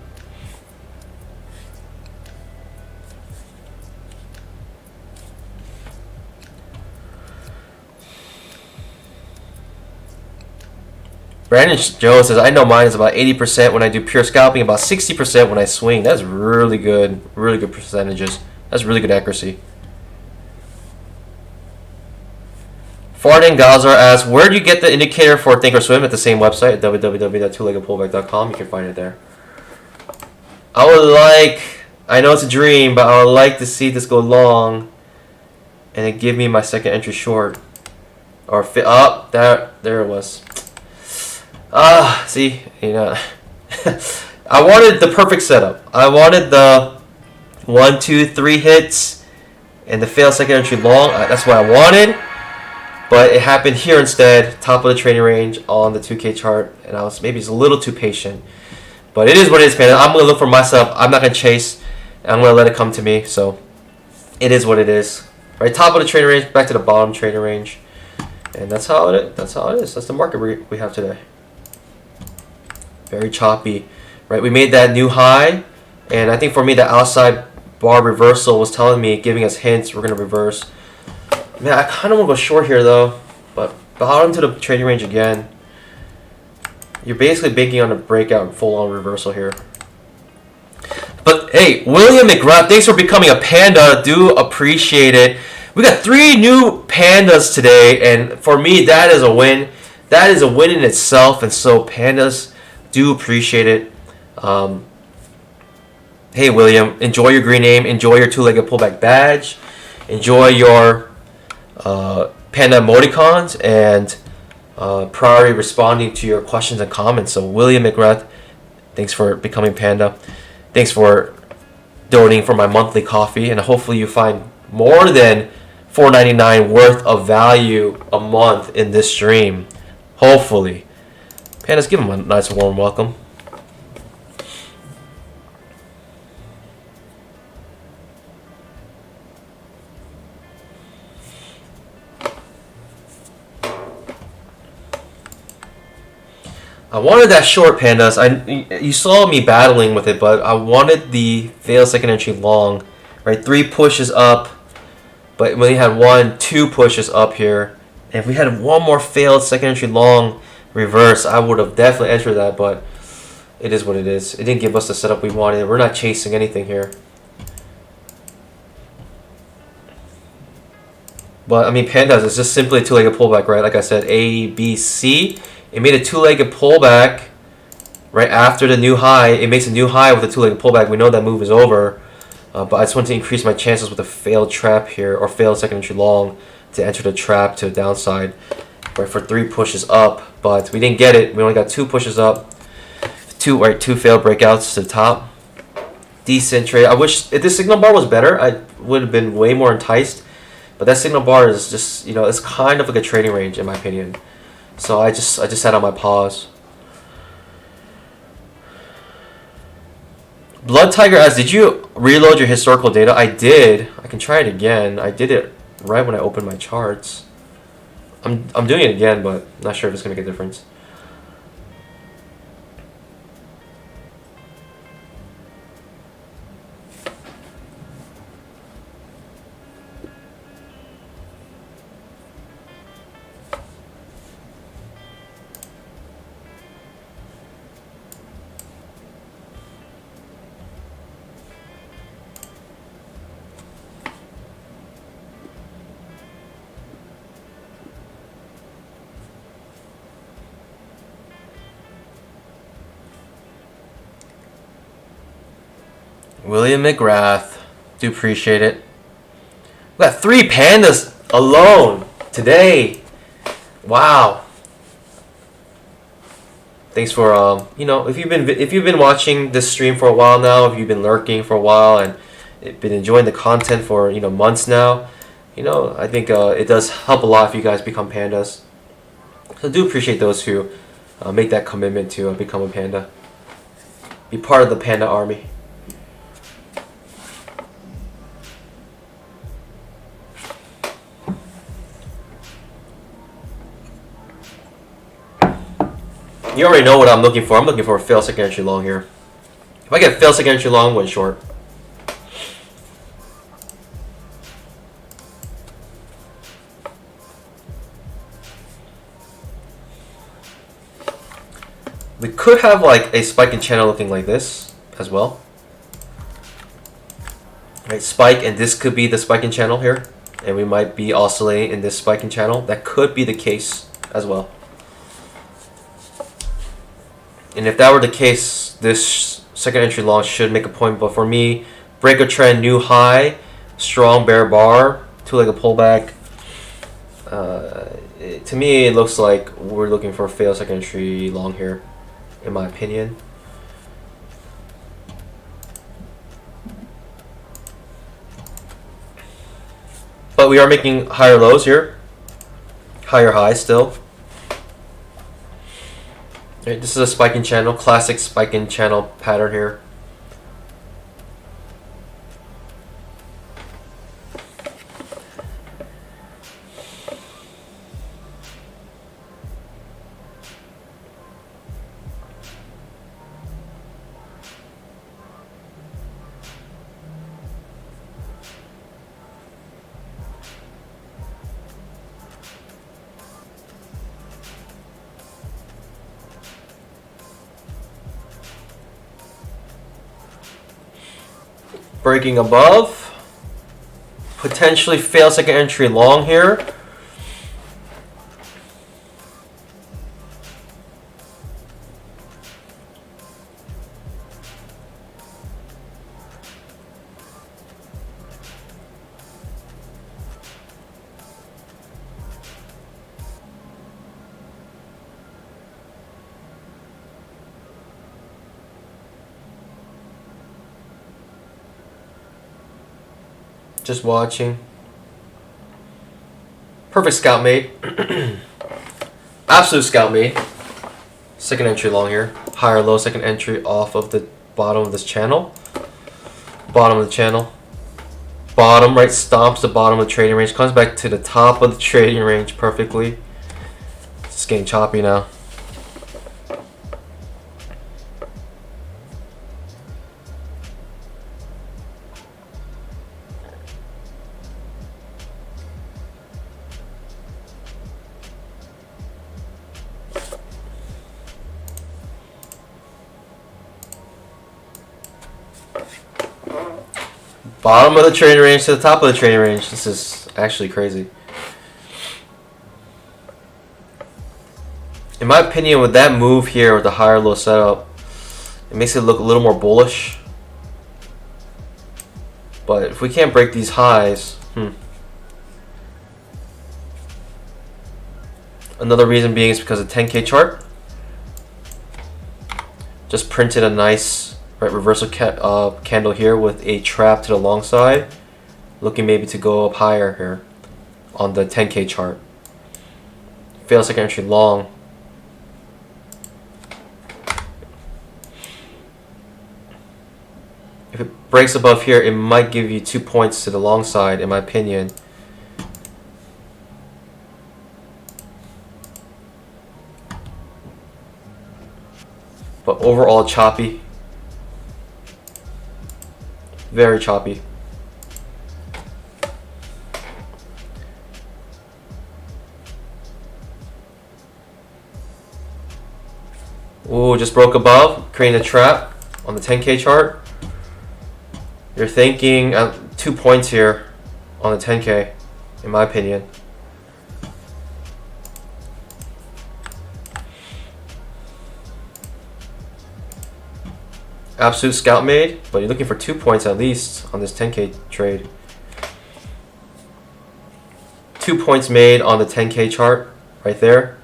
Brandon Joe says, I know mine is about 80% when I do pure scalping, about 60% when I swing. That's really good percentages. That's really good accuracy. Farden Gazar asks, where do you get the indicator for Thinkorswim? At the same website, www.twoleggedpullback.com. You can find it there. I know it's a dream, but I would like to see this go long and then give me my second entry short. Or fit up. There it was. See, you know, I wanted the perfect setup. I wanted the 1, 2, 3 hits and the failed second entry long. That's what I wanted, but it happened here instead, top of the trading range on the 2K chart, and I was maybe just a little too patient. But it is what it is, man. I'm going to look for myself. I'm not going to chase. I'm going to let it come to me. So it is what it is. Right, top of the trading range, back to the bottom trading range. And that's how it is. That's how it is. That's the market we have today. Very choppy. Right, we made that new high. And I think for me, the outside bar reversal was telling me, giving us hints, we're going to reverse. Man, I kind of want to go short here, though. But bottom to the trading range again. You're basically banking on a breakout full-on reversal here. But hey, William McGrath, thanks for becoming a panda. Do appreciate it. We got 3 new pandas today, and for me, that is a win. That is a win in itself, and so pandas, do appreciate it. Hey, William, enjoy your green name. Enjoy your 2-legged pullback badge. Enjoy your panda emoticons, and priority responding to your questions and comments. So William McGrath, thanks for becoming panda. Thanks for donating for my monthly coffee, and hopefully you find more than $4.99 worth of value a month in this stream. Hopefully. Pandas, give them a nice warm welcome. I wanted that short, pandas. You saw me battling with it, but I wanted the failed second entry long, right? 3 pushes up, but we only had 2 pushes up here. And if we had one more failed second entry long reverse, I would have definitely entered that, but it is what it is. It didn't give us the setup we wanted. We're not chasing anything here. But I mean, pandas is just simply a 2-legged pullback, right? Like I said, A, B, C. It made a 2-legged pullback right after the new high. It makes a new high with a 2-legged pullback. We know that move is over. But I just want to increase my chances with a failed trap here, or failed second entry long, to enter the trap to the downside, right, for 3 pushes up. But we didn't get it. We only got 2 pushes up. 2 failed breakouts to the top. Decent trade. I wish if this signal bar was better, I would have been way more enticed. But that signal bar is just, it's kind of like a trading range in my opinion. So I just sat on my pause. Blood Tiger asks, did you reload your historical data? I did. I can try it again. I did it right when I opened my charts. I'm doing it again, but not sure if it's gonna make a difference. William McGrath, do appreciate it. We got 3 pandas alone today. Wow. Thanks for if you've been watching this stream for a while now, if you've been lurking for a while and been enjoying the content for months now, I think it does help a lot if you guys become pandas. So I do appreciate those who make that commitment to become a panda, be part of the panda army. You already know what I'm looking for. I'm looking for a failed second entry long here. If I get failed second entry long, I'm going short. We could have like a spiking channel looking like this as well. Right, spike, and this could be the spiking channel here. And we might be oscillating in this spiking channel. That could be the case as well. And if that were the case, this second entry long should make a point. But for me, break a trend, new high, strong bear bar, 2-legged pullback. To me, it looks like we're looking for a failed second entry long here, in my opinion. But we are making higher lows here. Higher highs still. Right, this is a spiking channel, classic spiking channel pattern here. Breaking above, potentially fail second entry long here. Just watching. Perfect scout mate. Absolute scout mate. Second entry long here. Higher low second entry off of the bottom of this channel. Bottom of the channel. Bottom, right, stomps the bottom of the trading range. Comes back to the top of the trading range perfectly. It's getting choppy now. Bottom of the trading range to the top of the trading range. This is actually crazy. In my opinion, with that move here with the higher low setup, it makes it look a little more bullish. But if we can't break these highs, Another reason being is because the 10K chart just printed a nice reversal candle here with a trap to the long side, looking maybe to go up higher here on the 10K chart. Fails second entry long. If it breaks above here, it might give you 2 points to the long side, in my opinion. But overall choppy. Very choppy. Ooh, just broke above, creating a trap on the 10K chart. You're thinking 2 points here on the 10K, in my opinion. Absolute scout made, but you're looking for 2 points at least on this 10K trade. 2 points made on the 10K chart right there.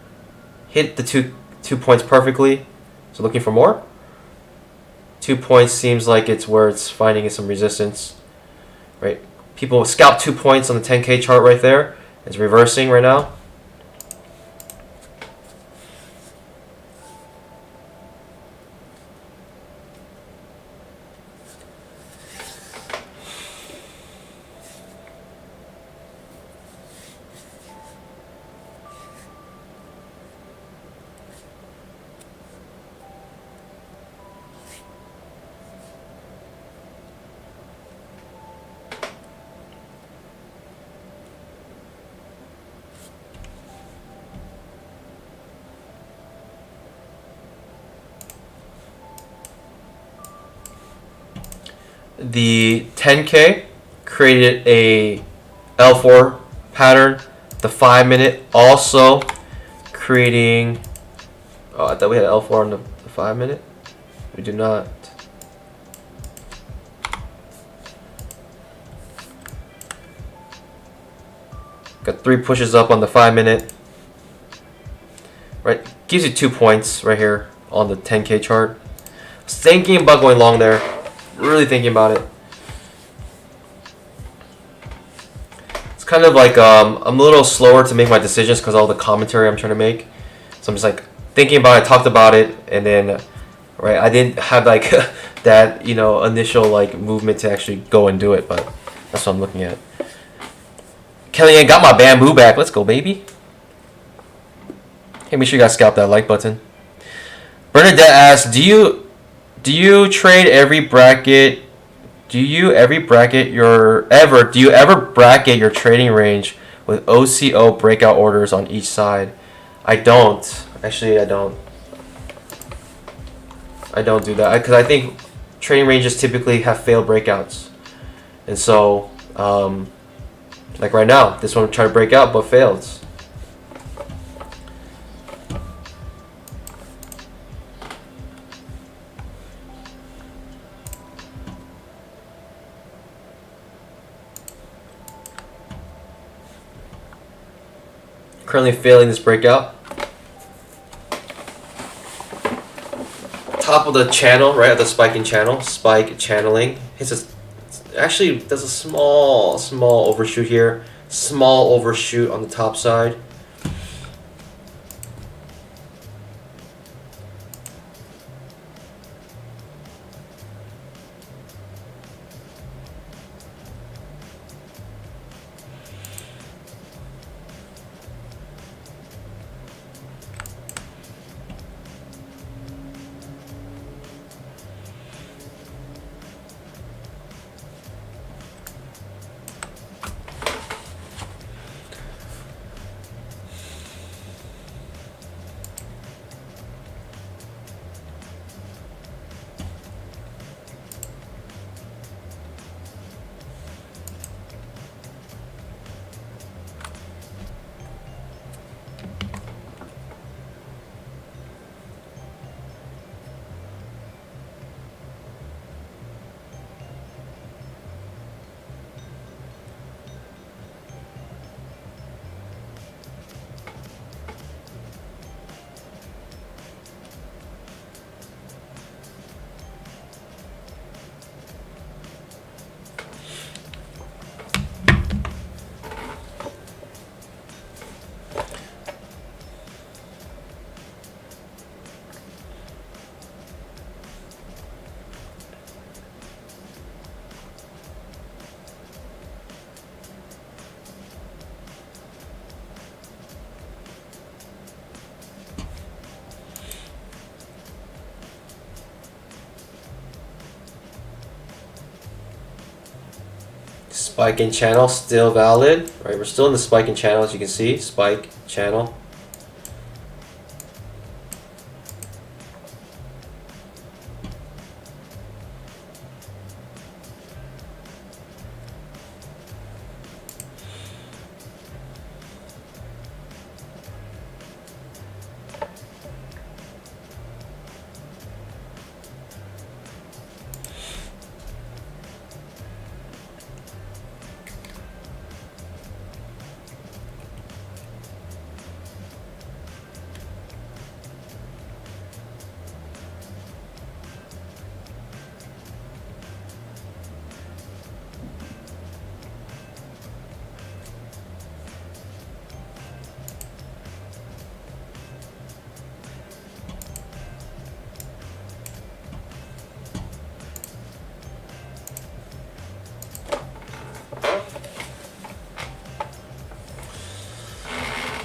Hit the two points perfectly. So looking for more. 2 points seems like it's where it's finding some resistance, right? People scalp 2 points on the 10K chart right there. It's reversing right now. The 10K created a L4 pattern. The 5 minute also creating. Oh, I thought we had L4 on the 5 minute. We do not. Got 3 pushes up on the 5 minute. Right, gives you 2 points right here on the 10K chart. I was thinking about going long there. Really thinking about it. It's kind of like I'm a little slower to make my decisions because all the commentary I'm trying to make. So I'm just like thinking about it, talked about it, and then right, I didn't have like that, you know, initial like movement to actually go and do it, but that's what I'm looking at. Kellyanne got my bamboo back. Let's go, baby. Hey, make sure you guys scalp that like button. Bernadette asks, do you trade every bracket? Do you ever bracket your trading range with OCO breakout orders on each side? I don't. Actually, I don't. I don't do that because I think trading ranges typically have failed breakouts, and so like right now, this one tried to break out but failed. Currently failing this breakout. Top of the channel, right at the spiking channel, spike channeling. Actually does a small overshoot here. Small overshoot on the top side. Spiking channel still valid, right? We're still in the spiking channel, as you can see. Spike channel.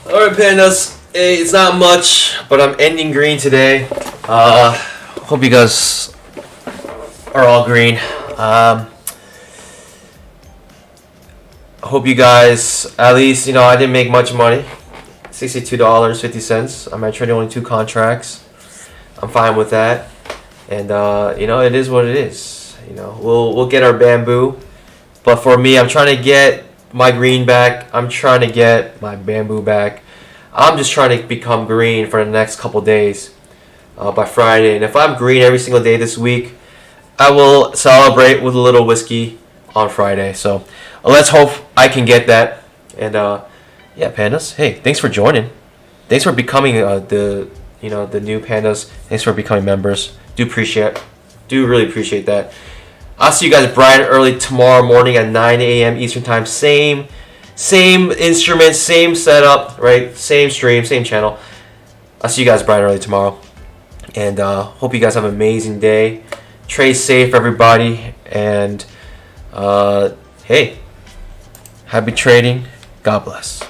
Alright, pandas. Hey, it's not much, but I'm ending green today. Hope you guys are all green. Hope you guys, at least, you know, I didn't make much money. $62.50. I'm trading only 2 contracts. I'm fine with that. And you know, it is what it is. You know, we'll get our bamboo. But for me, I'm trying to get my green back. I'm trying to get my bamboo back. I'm just trying to become green for the next couple days by Friday. And if I'm green every single day this week, I will celebrate with a little whiskey on Friday. So let's hope I can get that. And yeah, pandas. Hey, thanks for joining. Thanks for becoming the new pandas. Thanks for becoming members. Do really appreciate that. I'll see you guys bright and early tomorrow morning at 9 a.m. Eastern Time. Same Same instrument, same setup, right? Same stream, same channel. I'll see you guys bright and early tomorrow. And hope you guys have an amazing day. Trade safe, everybody. And hey, happy trading. God bless.